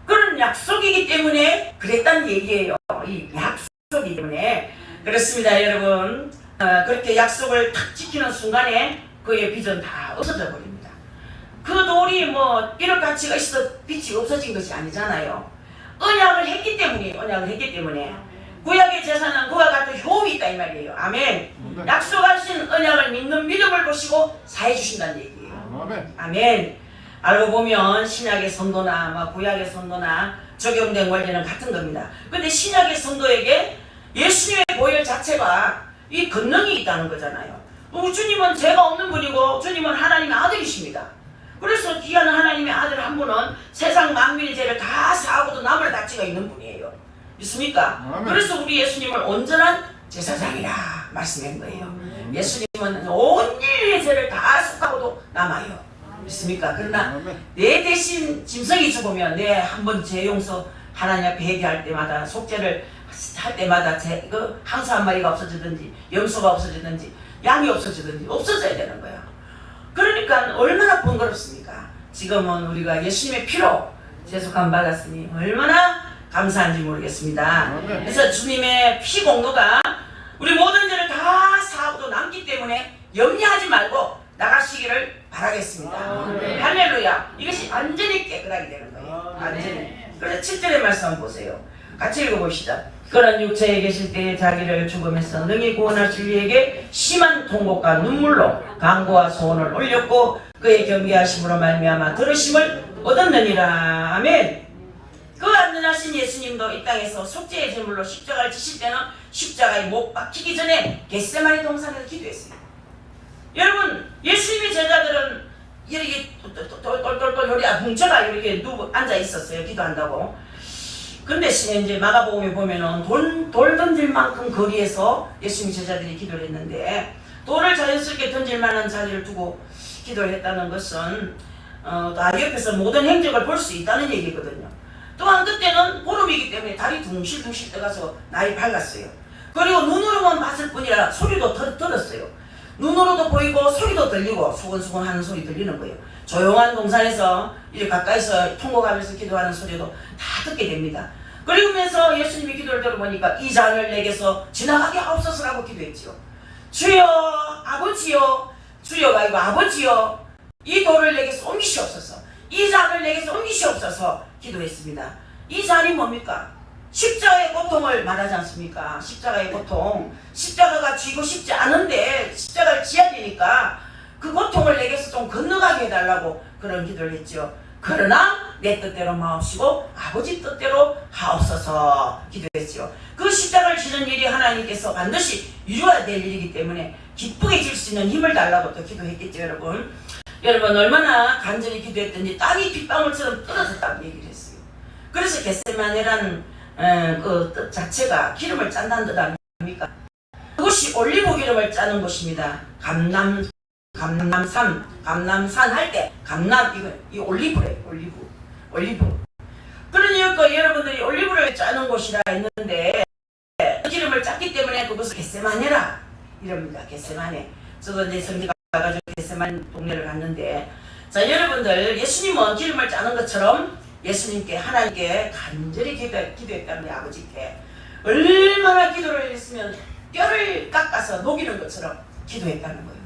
그런 약속이기 때문에 그랬단 얘기예요. 이 약속이기 때문에 그렇습니다 여러분. 그렇게 약속을 탁 지키는 순간에 그의 빚은 다 없어져 버립니다. 그 돌이 뭐 1억 가치가 있어 빚이 없어진 것이 아니잖아요. 언약을 했기 때문에 구약의 재산은 그와 같은 효험이 있다 이 말이에요. 아멘. 약속하신 언약을 믿는 믿음을 보시고 사해 주신다는 얘기예요. 아멘. 알고 보면 신약의 성도나 구약의 성도나 적용된 원리는 같은 겁니다. 근데 신약의 성도에게 예수님의 보혈 자체가 이 권능이 있다는 거잖아요. 주님은 죄가 없는 분이고 주님은 하나님의 아들이십니다. 그래서 귀한 하나님의 아들 한 분은 세상 만민의 죄를 다 사하고도 남을 가치가 있는 분이에요. 믿습니까? 그래서 우리 예수님을 온전한 제사장이라 말씀한 거예요. 예수님은 온 인류의 죄를 다 속하고도 남아요. 믿습니까? 그러나 내 대신 짐승이 죽으면 내 한번 죄 용서 하나님 앞에 회개할 때마다 속죄를 할 때마다 그 항소 한 마리가 없어지든지 염소가 없어지든지 양이 없어지든지 없어져야 되는 거예요. 그러니까 얼마나 번거롭습니까? 지금은 우리가 예수님의 피로 죄속함 받았으니 얼마나 감사한지 모르겠습니다. 그래서 주님의 피 공로가 우리 모든 죄를 다 사하고도 남기 때문에 염려하지 말고 나가시기를 바라겠습니다. 할렐루야. 이것이 완전히 깨끗하게 되는 거예요. 완전히. 그래서 7절의 말씀 한번 보세요. 같이 읽어봅시다. 그런 육체에 계실 때에 자기를 죽음에서 능히 구원하실 이에게 심한 통곡과 눈물로 간구와 소원을 올렸고 그의 경계하심으로 말미암아 들으심을 얻었느니라. 아멘. 그 안전하신 예수님도 이 땅에서 속죄의 제물로 십자가를 지실 때는 십자가에 못 박히기 전에 겟세마네 동산에서 기도했어요. 여러분 예수님의 제자들은 이렇게 똘똘똘똘 요리 뭉쳐가 이렇게 앉아 있었어요. 기도한다고. 근데 이제 마가복음에 보면은 돌 던질 만큼 거리에서 예수님 제자들이 기도를 했는데 돌을 자연스럽게 던질 만한 자리를 두고 기도를 했다는 것은 나 옆에서 모든 행적을 볼 수 있다는 얘기거든요. 또한 그때는 보름이기 때문에 달이 둥실둥실 떠가서 날이 밝았어요. 그리고 눈으로만 봤을 뿐이라 소리도 들었어요. 눈으로도 보이고 소리도 들리고 수근수근 하는 소리 들리는 거예요. 조용한 동산에서 이렇게 가까이서 통곡하면서 기도하는 소리도 다 듣게 됩니다. 그러면서 예수님이 기도를 들어보니까 이 잔을 내게서 지나가게 하옵소서라고 기도했지요. 주여 아버지여, 주여가 아니고 아버지여, 이 돌을 내게서 옮기시옵소서, 이 잔을 내게서 옮기시옵소서 기도했습니다. 이 잔이 뭡니까? 십자가의 고통을 말하지 않습니까? 십자가의 고통. 십자가가 쥐고 싶지 않은데 십자가를 지어야 되니까 그 고통을 내게서 좀 건너가게 해달라고 그런 기도를 했죠. 그러나 내 뜻대로 마옵시고 아버지 뜻대로 하옵소서 기도했죠. 그 십자가를 지는 일이 하나님께서 반드시 이루어야 될 일이기 때문에 기쁘게 질 수 있는 힘을 달라고 또 기도했겠죠. 여러분 얼마나 간절히 기도했든지 땅이 빗방울처럼 떨어졌다고 얘기를 했어요. 그래서 겟세마네라는 그 뜻 자체가 기름을 짠다는 뜻 아닙니까? 그것이 올리브 기름을 짜는 것입니다. 감남산 할 때 이 올리브래. 올리브. 그러니까 여러분들이 올리브를 짜는 곳이라 했는데 기름을 짰기 때문에 그것을 겟세마네라 이럽니다. 겟세마네. 저도 이제 성지 가가지고 겟세마네 동네를 갔는데, 자 여러분들 예수님은 기름을 짜는 것처럼 예수님께 하나님께 간절히 기도했다는 거예요. 아버지께 얼마나 기도를 했으면 뼈를 깎아서 녹이는 것처럼 기도했다는 거예요.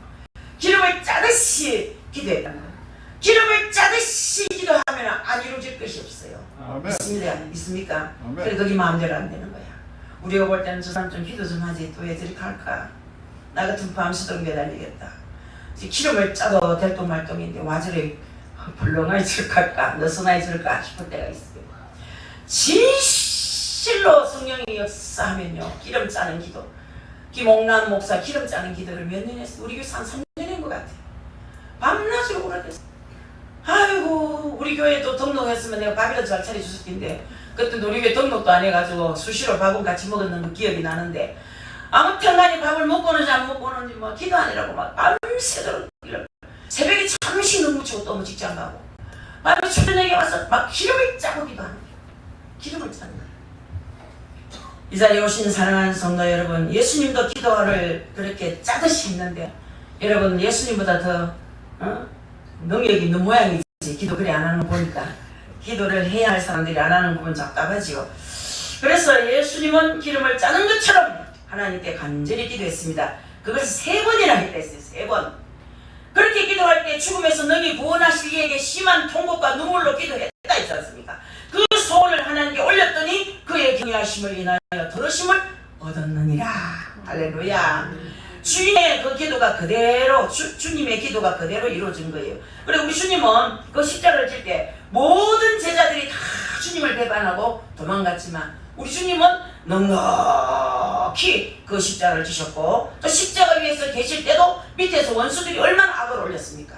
기름을 짜듯이 기도했다는 거예요. 기름을 짜듯이 기도하면 안 이루어질 것이 없어요. 믿습니까? 그래 거기 마음대로 안 되는 거야. 우리가 볼 때는 저 사람 좀 기도 좀 하지 또 왜 저리 갈까? 나 같은 밤새도록 매달리겠다. 이제 기름을 짜도 될똥말똥인데 와저리 불렁해질까 느슨해질까 싶을 때가 있어요. 진실로 성령이 역사하면요, 기름 짜는 기도, 김옥란 목사 기름 짜는 기도를 몇 년 했어요. 우리 교회 한 3년인 것 같아요. 밤낮으로 울었어요. 아이고, 우리 교회도 등록했으면 내가 밥이라도 잘 차려줬을 텐데, 그때 우리 교회 등록도 안 해가지고 수시로 밥은 같이 먹었는 거 기억이 나는데, 아무튼 간에 밥을 먹고는지 안 먹고는지 뭐 기도 아니라고 막 밤새도록 새벽에 잠시 눈 묻히고 또 뭐 직장 가고, 밤에 초저녁에 와서 막 기름을 짜고 기도하는 거예요. 기름을 짜는 거예요. 이 자리에 오신 사랑하는 성도 여러분, 예수님도 기도를 그렇게 짜듯이 했는데, 여러분 예수님보다 더 능력이 있는 모양이지. 기도 그래 안 하는 거 보니까 기도를 해야 할 사람들이 안 하는 부분 답답하지요. 그래서 예수님은 기름을 짜는 것처럼 하나님께 간절히 기도했습니다. 그것을 3번이나 했다 했어요. 3번. 그렇게 기도할 때 죽음에서 능히 구원하실 이에게 심한 통곡과 눈물로 기도했다 했지 않습니까? 그 소원을 하나님께 올렸더니 그의 경외하심을 인하여 들으심을 얻었느니라. 할렐루야. 주님의 그 기도가 그대로 주님의 기도가 그대로 이루어진 거예요. 그리고 우리 주님은 그 십자가를 질 때 모든 제자들이 다 주님을 배반하고 도망갔지만 우리 주님은 넉넉히 그 십자가를 지셨고, 또 십자가 위에서 계실 때도 밑에서 원수들이 얼마나 악을 올렸습니까?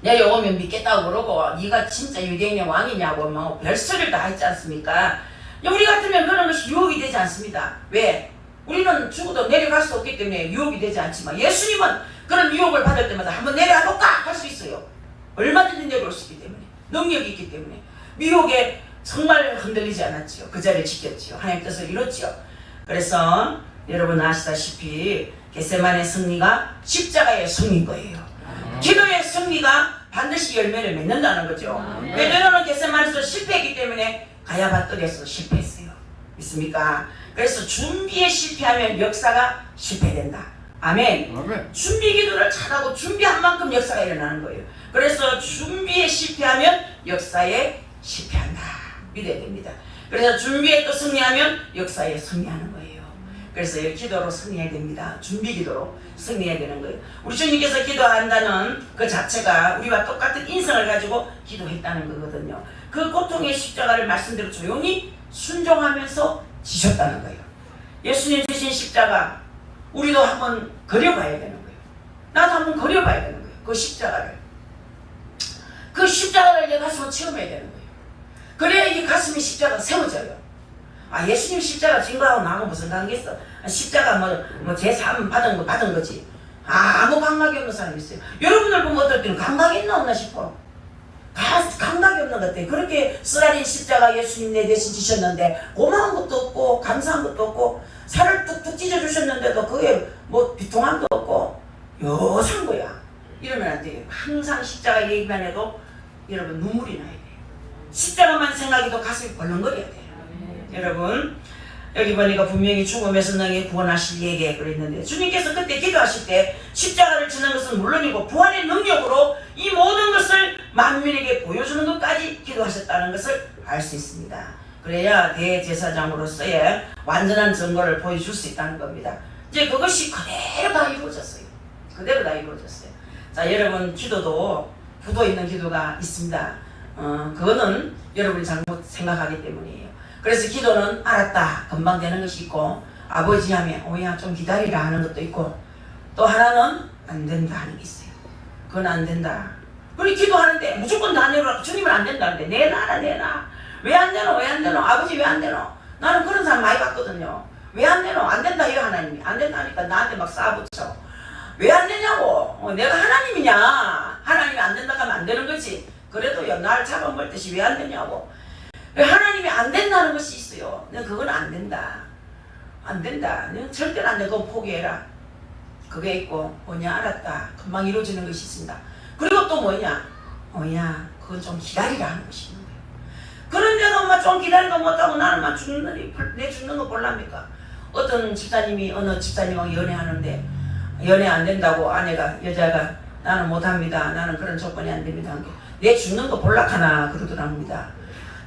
내가 오면 믿겠다고 그러고 네가 진짜 유대인의 왕이냐고 뭐 별소리를 다 했지 않습니까? 우리 같으면 그런 것이 유혹이 되지 않습니다. 왜? 우리는 죽어도 내려갈 수 없기 때문에 유혹이 되지 않지만 예수님은 그런 유혹을 받을 때마다 한번 내려가 볼까 할 수 있어요. 얼마든지 내려올 수 있기 때문에, 능력이 있기 때문에 미혹에 정말 흔들리지 않았지요. 그 자리를 지켰지요. 하나님 뜻을 이뤘지요. 그래서 여러분 아시다시피 겟세마네 승리가 십자가의 승리인 거예요. 기도의 승리가 반드시 열매를 맺는다는 거죠. 베드로는 겟세마네에서 실패했기 때문에 가야밧들에서 실패했어요. 믿습니까? 그래서 준비에 실패하면 역사가 실패된다. 아멘. 아멘. 준비 기도를 잘하고 준비한 만큼 역사가 일어나는 거예요. 그래서 준비에 실패하면 역사에 실패한다. 믿어야 됩니다. 그래서 준비에 또 승리하면 역사에 승리하는 거예요. 그래서 이 기도로 승리해야 됩니다. 준비 기도로 승리해야 되는 거예요. 우리 주님께서 기도한다는 그 자체가 우리와 똑같은 인성을 가지고 기도했다는 거거든요. 그 고통의 십자가를 말씀대로 조용히 순종하면서 지셨다는 거예요. 예수님 지신 십자가 우리도 한번 그려봐야 되는 거예요. 나도 한번 그려봐야 되는 거예요. 그 십자가를. 그 십자가를 내 가슴으로 체험해야 되는 거예요. 그래야 이 가슴이 십자가 세워져요. 아, 예수님 십자가 진 거하고 나하고 무슨 관계 있어? 십자가 뭐 제3 받은 거지. 아무 감각이 없는 사람이 있어요. 여러분들 보면 어떨 때는 감각이 있나 없나 싶어. 감각이 없는 것 같아요. 그렇게 쓰라린 십자가 예수님 내 대신 지셨는데 고마운 것도 없고 감사한 것도 없고 살을 뚝뚝 찢어주셨는데도 그게 뭐 비통함도 없고 요산 거야. 이러면 안 돼요. 항상 십자가 얘기만 해도 여러분 눈물이 나야 돼요. 십자가만 생각해도 가슴이 벌렁거려야 돼요. 여러분 여기 보니까 분명히 죽음에서 너희 구원하실 얘기 그랬는데 주님께서 그때 기도하실 때 십자가를 지는 것은 물론이고 부활의 능력으로 이 모든 것을 만민에게 보여주는 것까지 기도하셨다는 것을 알 수 있습니다. 그래야 대제사장으로서의 완전한 증거를 보여줄 수 있다는 겁니다. 이제 그것이 그대로 다 이루어졌어요. 그대로 다 이루어졌어요. 자, 여러분 기도도 구도 있는 기도가 있습니다. 그거는 여러분이 잘못 생각하기 때문이에요. 그래서 기도는 알았다 금방 되는 것이 있고 아버지 하면 오야 좀 기다리라 하는 것도 있고 또 하나는 안 된다 하는 게 있어요. 그건 안 된다. 우리 기도하는데 무조건 다 내놓으라고 주님은 안 된다는데 내놔라 내놔. 왜 안 되노 왜 안 되노 아버지 왜 안 되노. 나는 그런 사람 많이 봤거든요. 왜 안 되노 안 된다 이거 하나님이 안 된다니까 나한테 막 싸붙여. 왜 안 되냐고. 내가 하나님이냐. 하나님이 안 된다 하면 안 되는 거지. 그래도요 날 잡아먹듯이 왜 안 되냐고. 하나님이 안 된다는 것이 있어요. 너 그건 안 된다. 안 된다. 너 절대로 안 돼. 그건 포기해라. 그게 있고 뭐냐 알았다. 금방 이루어지는 것이 있습니다. 그리고 또 뭐냐. 그건 좀 기다리라 하는 것이 있는 거예요. 그런데도 엄마 좀 기다리도 못하고 나는 막 내 죽는 거 볼랍니까? 어떤 집사님이 어느 집사님하고 연애하는데 연애 안 된다고 여자가 나는 못합니다. 나는 그런 조건이 안 됩니다. 내 죽는 거 볼락하나 그러더랍니다.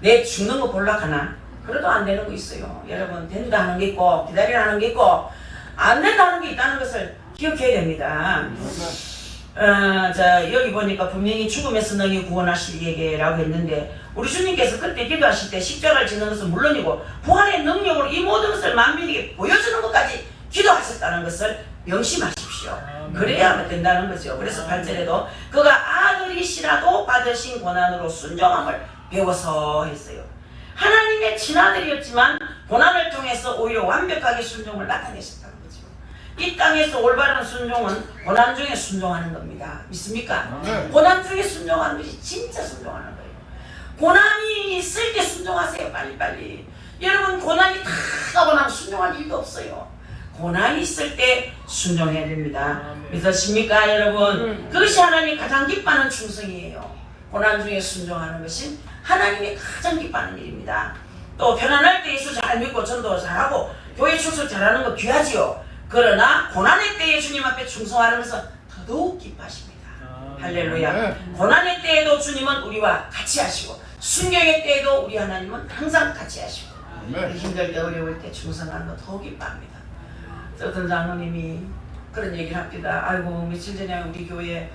내 죽는 거 볼락하나 그래도 안 되는 거 있어요. 여러분 된다 하는 게 있고 기다리라 하는 게 있고 안 된다 하는 게 있다는 것을 기억해야 됩니다. 자, 여기 보니까 분명히 죽음에서 너희 구원하시기라고 했는데 우리 주님께서 그때 기도하실 때 십자가를 지는 것은 물론이고 부활의 능력으로 이 모든 것을 만민에게 보여주는 것까지 기도하셨다는 것을 명심하십시오. 그래야 된다는 거죠. 그래서 8절에도 그가 아들이시라도 받으신 고난으로 순종함을 배워서 했어요. 하나님의 친아들이었지만 고난을 통해서 오히려 완벽하게 순종을 나타내셨다는 거죠. 이 땅에서 올바른 순종은 고난 중에 순종하는 겁니다. 믿습니까? 고난 중에 순종하는 것이 진짜 순종하는 거예요. 고난이 있을 때 순종하세요. 빨리빨리. 여러분 고난이 다 가고 나면 순종할 일도 없어요. 고난이 있을 때 순종해야 됩니다. 믿으십니까 여러분? 그것이 하나님이 가장 기뻐하는 충성이에요. 고난 중에 순종하는 것이 하나님이 가장 기뻐하는 일입니다. 또 편안할 때 예수 잘 믿고 전도 잘하고 교회 출석 잘하는 거 귀하지요. 그러나 고난의 때에 주님 앞에 충성하는 것은 더더욱 기뻐하십니다. 할렐루야. 고난의 때에도 주님은 우리와 같이 하시고 순경의 때에도 우리 하나님은 항상 같이 하시고 힘들 때 어려울 때 충성하는 거 더욱 기뻐합니다. 어떤 장로님이 그런 얘기를 합니다. 아이고 며칠 전에 우리 교회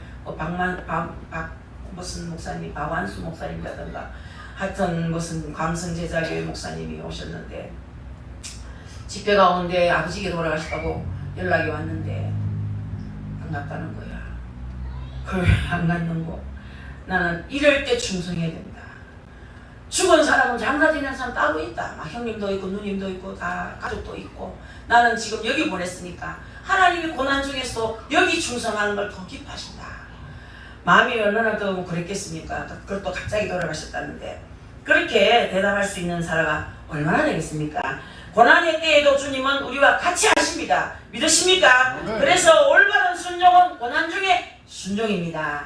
무슨 목사님, 박완수 목사님이라든가 하여튼 무슨 광성제자교회 목사님이 오셨는데 집회 가운데 아버지가 돌아가셨다고 연락이 왔는데 안 갔다는 거야. 그걸 안 갔는 거. 나는 이럴 때 충성해야 된다. 죽은 사람은 장사 지낸 사람 따로 있다. 막 형님도 있고 누님도 있고 다 가족도 있고 나는 지금 여기 보냈으니까 하나님이 고난 중에서 여기 충성하는 걸 더 기뻐하신다. 마음이 얼마나 더 그랬겠습니까? 그걸 또 갑자기 돌아가셨다는데 그렇게 대답할 수 있는 사람이 얼마나 되겠습니까? 고난의 때에도 주님은 우리와 같이 하십니다. 믿으십니까? 그래서 올바른 순종은 고난 중에 순종입니다.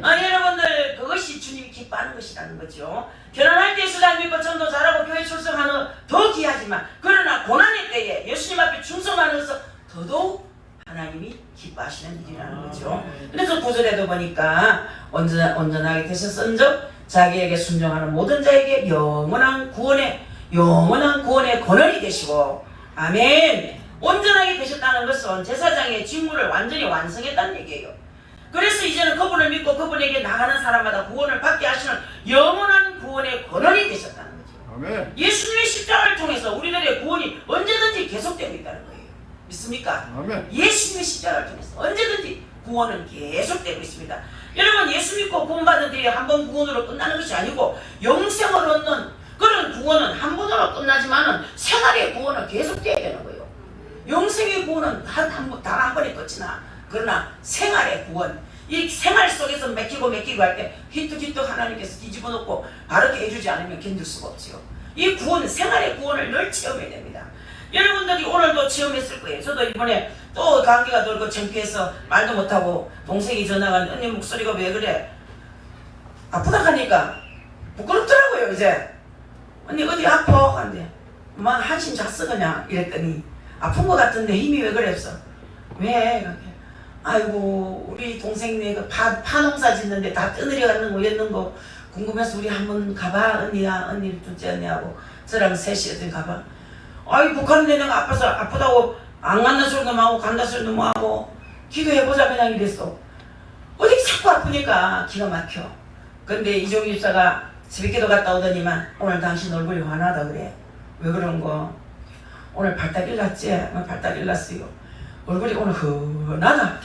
여러분들 그것이 주님이 기뻐하는 것이라는 거죠. 결혼할 때 수장 믿고 전도 잘하고 교회 출석하는 더 귀하지만 그러나 고난의 때에 예수님 앞에 충성하는 것은 더더욱 하나님이 기뻐하시는 일이라는 거죠. 그래서 9절에도 보니까 온전하게 되셨은즉 자기에게 순종하는 모든 자에게 영원한 구원의 권원이 되시고 아멘. 온전하게 되셨다는 것은 제사장의 직무를 완전히 완성했다는 얘기예요. 그래서 이제는 그분을 믿고 그분에게 나가는 사람마다 구원을 받게 하시는 영원한 구원의 권원이 되셨다는 거죠. 아멘. 예수님의 십자가를 통해서 우리들의 구원이 언제든지 계속되고 있다는 거예요. 믿습니까? 아멘. 예수님의 십자가를 통해서 언제든지 구원은 계속되고 있습니다. 여러분 예수 믿고 구원받은 뒤에 한 번 구원으로 끝나는 것이 아니고 영생을 얻는 그런 구원은 한 번으로 끝나지만은 생활의 구원은 계속돼야 되는 거예요. 영생의 구원은 단 한 번에 끝이나 그러나 생활의 구원 이 생활 속에서 맥히고 할 때 히뜩히뜩 하나님께서 뒤집어 놓고 바르게 해주지 않으면 견딜 수가 없지요. 이 구원 생활의 구원을 늘 체험해야 됩니다. 여러분들이 오늘도 체험했을 거예요. 저도 이번에 또 감기가 돌고 창피해서 말도 못하고 동생이 전화가 언니 목소리가 왜 그래? 아프다 하니까 부끄럽더라고요. 이제 언니 어디 아파? 근데 엄마 한심 잤어 그냥 이랬더니 아픈 것 같은데 힘이 왜 그랬어? 왜? 이렇게. 아이고 우리 동생네 그 파 농사 짓는데 다 떠내려 갔는 거 이랬는 거 궁금해서 우리 한번 가봐 언니야 언니 둘째 언니하고 저랑 셋이 어디 가봐. 아이 북한 내내가 아파서 아프다고 안 간다 소리도 하고 간다 소리도 하고 기도해보자 그냥 이랬어. 어디 자꾸 아프니까 기가 막혀. 근데 이종희 집사가 새벽기도 갔다 오더니만 오늘 당신 얼굴이 환하다 그래. 왜 그런 거? 오늘 발딱 일났지? 발딱 일났어요. 얼굴이 오늘 흔하다.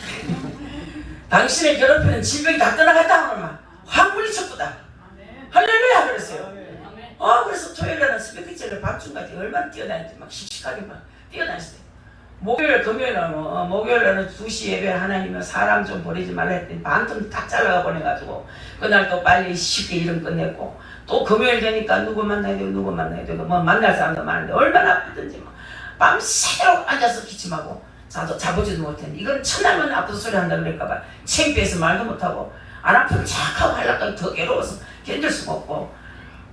당신의 괴롭히는 질병이 다 떠나갔다 오늘만 황물이 쳤다. 할렐루야 그랬어요. 그래서 토요일에는 새벽기절로 밤중까지 얼마나 뛰어다니지 막 씩씩하게 막 뛰어다녔어요. 목요일 금요일은 목요일에는 2시 예배 하나님은 사람 좀 보내지 말라 했더니 반통 딱 잘라가 보내가지고 그날 또 빨리 쉽게 일은 끝냈고 또 금요일 되니까 누구 만나야 되고 누구 만나야 되고 뭐 만날 사람도 많은데 얼마나 아프든지 뭐 밤새도록 앉아서 기침하고 자보지도 못했는데 이건 첫날만 아파서 소리 한다 그럴까봐 창피해서 말도 못하고 안 아프면 착하고 하려고 더 괴로워서 견딜 수가 없고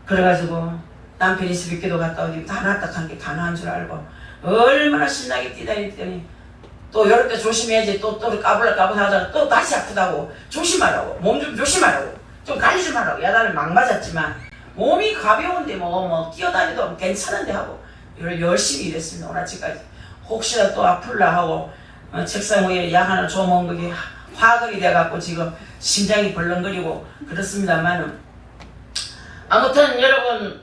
그래가지고 남편이 새벽기도 갔다 오니 다 낫다 한 게 가능한 줄 알고 얼마나 신나게 뛰다니더니 또 이럴 때 조심해야지 또 까불까불 하다가 또 다시 아프다고 조심하라고 몸 좀 조심하라고 좀 관리 좀 하라고 야단을 막 맞았지만 몸이 가벼운데 뭐 뛰어다니도 괜찮은데 하고 열심히 일했습니다. 오늘 아침까지 혹시나 또 아플라 하고 책상 위에 약 하나 줘먹은 그게 화걸이 돼갖고 지금 심장이 벌렁거리고 그렇습니다만, 아무튼 여러분,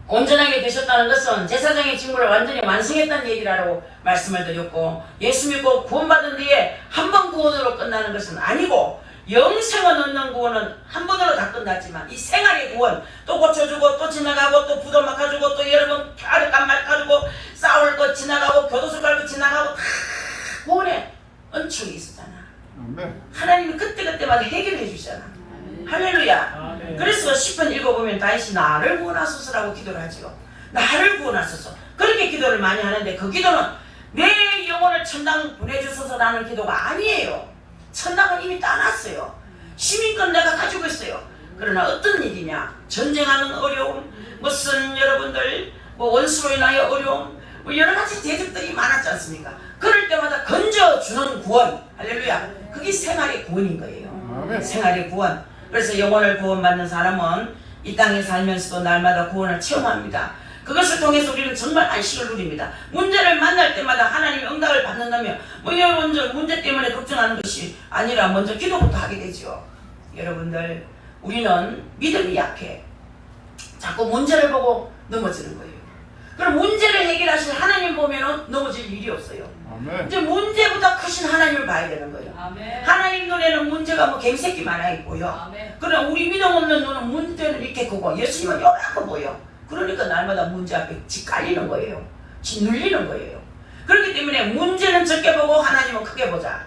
온전하게 되셨다는 것은 제사장의 직무를 완전히 완성했다는 얘기라고 말씀을 드렸고, 예수 믿고 구원받은 뒤에 한 번 구원으로 끝나는 것은 아니고 영생을 얻는 구원은 한 번으로 다 끝났지만, 이 생활의 구원, 또 고쳐주고 또 지나가고 또 부도 막아주고 또 여러분 아랫감 막아주고 싸울 거 지나가고 교도소 갈거 지나가고 다 구원의 은총이 있었잖아. 하나님이 그때그때마다 해결해 주시잖아. 할렐루야. 그래서 10편 읽어보면 다윗이 나를 구원하소서라고 기도를 하지요. 나를 구원하소서. 그렇게 기도를 많이 하는데, 그 기도는 내 영혼을 천당 보내주소서라는 기도가 아니에요. 천당은 이미 따놨어요. 시민권 내가 가지고 있어요. 그러나 어떤 일이냐, 전쟁하는 어려움, 무슨 여러분들 원수로 인하여 어려움, 여러 가지 대적들이 많았지 않습니까? 그럴 때마다 건져주는 구원, 할렐루야. 그게 생활의 구원인 거예요. 생활의 구원. 그래서 영혼을 구원받는 사람은 이 땅에 살면서도 날마다 구원을 체험합니다. 그것을 통해서 우리는 정말 안식을 누립니다. 문제를 만날 때마다 하나님의 응답을 받는다면 먼저 문제 때문에 걱정하는 것이 아니라 먼저 기도부터 하게 되죠. 여러분들, 우리는 믿음이 약해. 자꾸 문제를 보고 넘어지는 거예요. 그럼 문제를 해결하실 하나님 보면은 넘어질 일이 없어요. 아멘. 이제 문제보다 크신 하나님을 봐야 되는 거예요. 아멘. 하나님 눈에는 문제가 뭐 갱새끼 마냥 보여. 아멘. 그러나 우리 믿음 없는 눈은 문제는 이렇게 크고 예수님은 요렇게 보여. 그러니까 날마다 문제 앞에 짓갈리는 거예요. 짓눌리는 거예요. 그렇기 때문에 문제는 적게 보고 하나님은 크게 보자.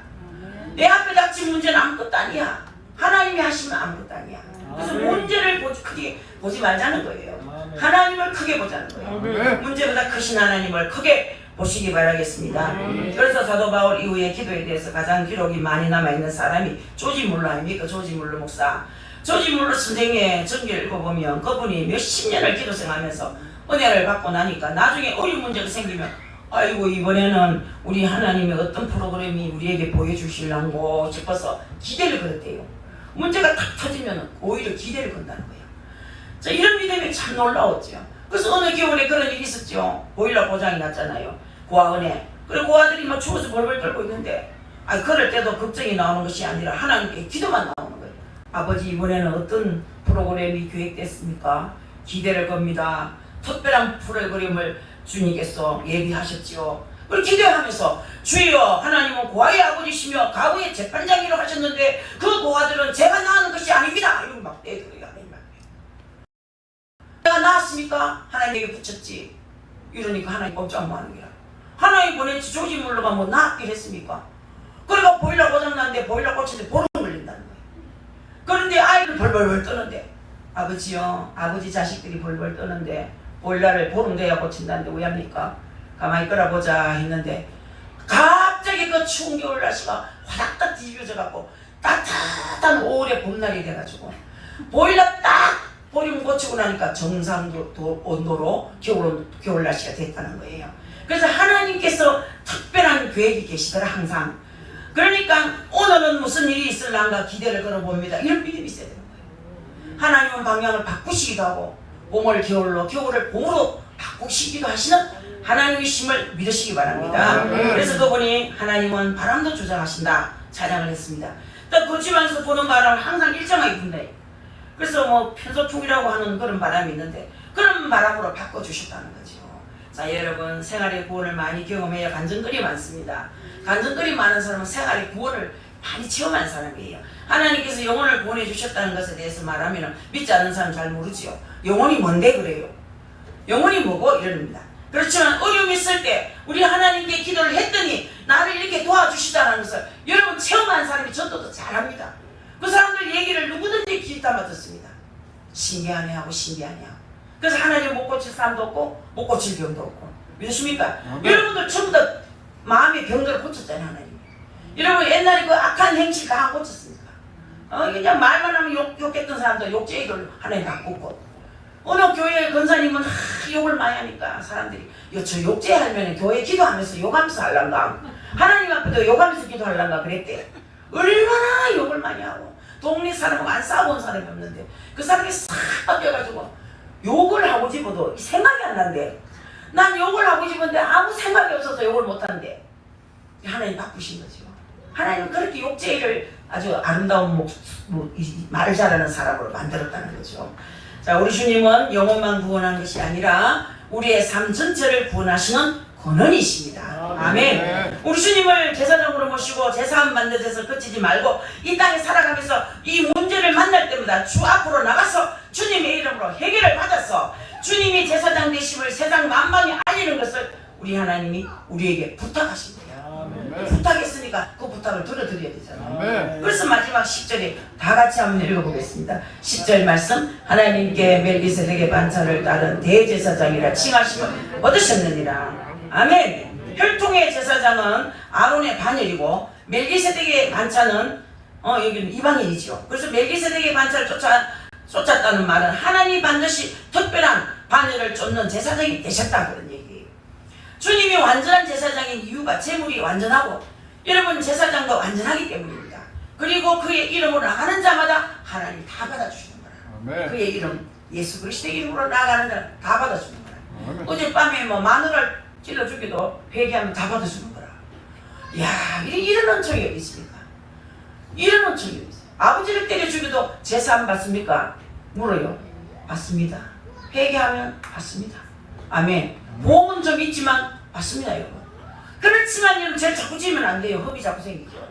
내 앞에 닥친 문제는 아무것도 아니야. 하나님이 하시면 아무것도 아니야. 그래서 문제를 크게 보지 말자는 거예요. 하나님을 크게 보자는 거예요. 문제보다 크신 하나님을 크게 보시기 바라겠습니다. 그래서 사도 바울 이후에 기도에 대해서 가장 기록이 많이 남아있는 사람이 조지 물러 아닙니까? 조지 물러 목사. 조지 물러 선생의 전기를 읽어보면 그분이 몇십 년을 기도생하면서 은혜를 받고 나니까 나중에 어려운 문제가 생기면, 아이고 이번에는 우리 하나님의 어떤 프로그램이 우리에게 보여주실랑고 싶어서 기대를 걸었대요. 문제가 탁 터지면 오히려 기대를 건다는 거예요. 자, 이런 믿음이 참 놀라웠죠. 그래서 어느 겨울에 그런 일이 있었죠. 보일러 고장이 났잖아요. 고아은혜. 그리고 고아들이 막 추워서 벌벌 떨고 있는데, 그럴 때도 걱정이 나오는 것이 아니라 하나님께 기도만 나오는 거예요. 아버지, 이번에는 어떤 프로그램이 계획됐습니까? 기대를 겁니다. 특별한 프로그램을 주님께서 예비하셨지요. 그걸 기대하면서, 주여, 하나님은 고아의 아버지시며 과거의 재판장이라고 하셨는데 그 고아들은 제가 낳은 것이 아닙니다. 이러고 막 떼들어요. 내가 낳았습니까? 하나님에게 붙였지. 이러니까 하나님 꼼짝 뭐 하는 거야. 하나님 보냈지. 조지 물러가 뭐 낳았긴 했습니까? 그러니까 보일러 고장 났는데 보일러 꽂히는데 보름 걸린다는 거예요. 그런데 아이를 벌벌 떠는데, 아버지요, 아버지 자식들이 벌벌 떠는데 보일러를 보름 돼야 고친다는데 왜 합니까? 가만히 끌어보자 했는데 갑자기 그 추운 겨울 날씨가 화닥닥 뒤집어져 갖고 따뜻한 5월의 봄날이 돼가지고 보일러 딱 보름 고치고 나니까 정상 온도로 겨울 날씨가 됐다는 거예요. 그래서 하나님께서 특별한 계획이 계시더라 항상. 그러니까 오늘은 무슨 일이 있을란가 기대를 걸어봅니다. 이런 믿음이 있어야 되는 거예요. 하나님은 방향을 바꾸시기도 하고 봄을 겨울로, 겨울을 봄으로 바꾸시기도 하시는 하나님이심을 믿으시기 바랍니다. 그래서 그분이 하나님은 바람도 조장하신다 찬양을 했습니다. 또 그 집안에서 보는 바람을 항상 일정하게 분다요. 그래서 뭐 편소풍이라고 하는 그런 바람이 있는데 그런 바람으로 바꿔주셨다는 거죠. 자, 여러분, 생활의 구원을 많이 경험해야 간증거리 많습니다. 간증거리 많은 사람은 생활의 구원을 많이 체험한 사람이에요. 하나님께서 영혼을 구원해 주셨다는 것에 대해서 말하면 믿지 않는 사람 잘 모르지요. 영혼이 뭔데 그래요? 영혼이 뭐고? 이럽니다. 그렇지만 어려움이 있을 때 우리 하나님께 기도를 했더니 나를 이렇게 도와주시다는 것을 여러분 체험한 사람이 저도 더 잘합니다. 그 사람들 얘기를 누구든지 귀 담아 듣습니다. 신기하네 하고 신기하네 하고. 그래서 하나님 못 고칠 사람도 없고 못 고칠 병도 없고. 믿으십니까? 여러분들 전부 다 마음의 병들을 고쳤잖아요. 하나님. 여러분 옛날에 그 악한 행실 다 안 고쳤습니까? 그냥 말만 하면 욕했던 사람도 욕쟁이들 하나님 바꾸고, 어느 교회 권사님은 욕을 많이 하니까 사람들이 저 욕제하면 교회 기도하면서 욕하면서 할란가, 하나님 앞에도 욕하면서 기도할란가 그랬대. 얼마나 욕을 많이 하고 동네 사람하고 안 싸워본 사람이 없는데 그 사람이 싹 바뀌어가지고 욕을 하고 싶어도 생각이 안 난대. 난 욕을 하고 싶은데 아무 생각이 없어서 욕을 못한대. 하나님 바꾸신 거죠. 하나님은 그렇게 욕제를 아주 아름다운 말을 잘하는 사람으로 만들었다는 거죠. 자, 우리 주님은 영혼만 구원한 것이 아니라 우리의 삶 전체를 구원하시는 권원이십니다. 아멘. 우리 주님을 제사장으로 모시고 제사함 받는 데서 그치지 말고 이 땅에 살아가면서 이 문제를 만날 때마다 주 앞으로 나가서 주님의 이름으로 해결을 받아서 주님이 제사장 되심을 세상 만방에 알리는 것을 우리 하나님이 우리에게 부탁하신 거예요. 부탁했으니까 그 부탁을 들어드려야 되잖아요. 그래서 마지막 10절에 다 같이 한번 읽어보겠습니다. 10절 말씀. 하나님께 멜기세덱의 반차를 따른 대제사장이라 칭하심을 얻으셨느니라. 아멘. 혈통의 제사장은 아론의 반열이고 멜기세덱의 반차는 여기는 이방인이죠. 그래서 멜기세덱의 반차를 쫓았다는 말은 하나님 반드시 특별한 반열을 쫓는 제사장이 되셨다 그런 얘기예요. 주님이 완전한 제사장인 이유가 제물이 완전하고 여러분 제사장도 완전하기 때문입니다. 그리고 그의 이름으로 나가는 자마다 하나님 다 받아주시는 거라. 아멘. 그의 이름 예수 그리스도의 이름으로 나가는 자는 다 받아주는 거라. 아멘. 어젯밤에 마누라를 찔러 죽여도 회개하면 다 받아주는 거라. 이야, 이런 은총이 어디 있습니까? 이런 은총이 어디 있어요? 아버지를 때려 죽여도 제사 안 받습니까? 물어요. 받습니다. 회개하면 받습니다. 아멘. 보험은 좀 있지만 받습니다, 여러분. 그렇지만 여러분 죄를 자꾸 지으면 안 돼요. 흡이 자꾸 생기죠.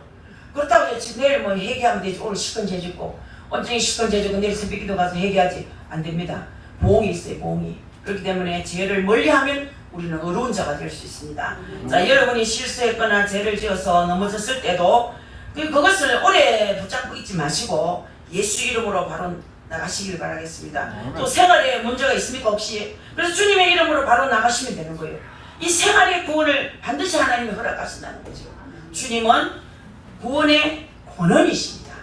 그렇다고 해서 내일 회개하면 되지. 오늘 시건 죄짓고 언제 시건 죄짓고 내일 새벽기도 가서 회개하지. 안 됩니다. 보응이 있어요, 보응이. 그렇기 때문에 죄를 멀리하면 우리는 어려운 자가 될 수 있습니다. 자, 여러분이 실수했거나 죄를 지어서 넘어졌을 때도 그것을 오래 붙잡고 있지 마시고 예수 이름으로 바로 나가시길 바라겠습니다. 또 생활에 문제가 있습니까 혹시? 그래서 주님의 이름으로 바로 나가시면 되는 거예요. 이 생활의 구원을 반드시 하나님이 허락하신다는 거죠. 주님은 구원의 권원이십니다.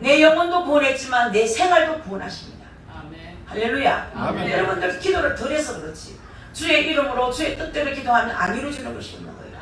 내 영혼도 구원했지만 내 생활도 구원하십니다. 아멘. 할렐루야. 아멘. 여러분들 기도를 덜 해서 그렇지 주의 이름으로 주의 뜻대로 기도하면 안 이루어지는 것이 없는 거예요.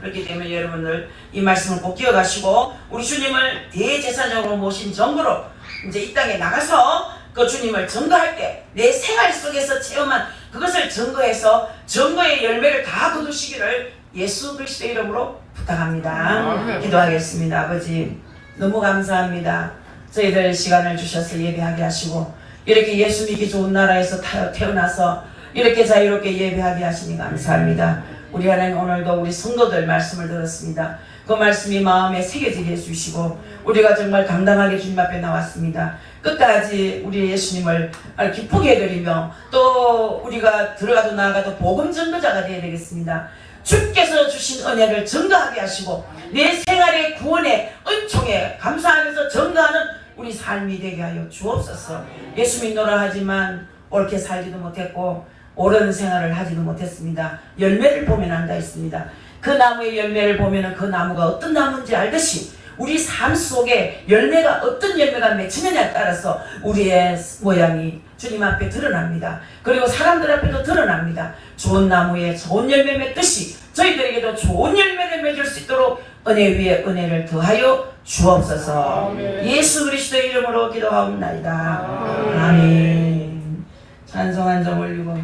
그렇기 때문에 여러분들 이 말씀을 꼭 기억하시고 우리 주님을 대제사장으로 모신 정부로 이제 이 땅에 나가서 그 주님을 증거할 때 내 생활 속에서 체험한 그것을 증거해서 증거의 열매를 다 거두시기를 예수 그리스도의 이름으로 부탁합니다. 기도하겠습니다. 아버지 너무 감사합니다. 저희들 시간을 주셔서 예배하게 하시고 이렇게 예수 믿기 좋은 나라에서 태어나서 이렇게 자유롭게 예배하게 하시니 감사합니다. 우리 하나님 오늘도 우리 성도들 말씀을 들었습니다. 그 말씀이 마음에 새겨지게 해주시고 우리가 정말 당당하게 주님 앞에 나왔습니다. 끝까지 우리 예수님을 기쁘게 해드리며 또 우리가 들어가도 나가도 복음 전도자가 되어야 되겠습니다. 주께서 주신 은혜를 증거하게 하시고 내 생활의 구원의 은총에 감사하면서 증거하는 우리 삶이 되게 하여 주옵소서. 예수 믿노라 하지만 옳게 살지도 못했고 옳은 생활을 하지도 못했습니다. 열매를 보면 안다 했습니다. 그 나무의 열매를 보면 그 나무가 어떤 나무인지 알듯이 우리 삶 속에 열매가 어떤 열매가 맺히느냐에 따라서 우리의 모양이 주님 앞에 드러납니다. 그리고 사람들 앞에도 드러납니다. 좋은 나무에 좋은 열매 맺듯이 저희들에게도 좋은 열매를 맺을 수 있도록 은혜 위에 은혜를 더하여 주옵소서. 아멘. 예수 그리스도의 이름으로 기도하옵나이다. 아멘. 찬송 한 점 올리고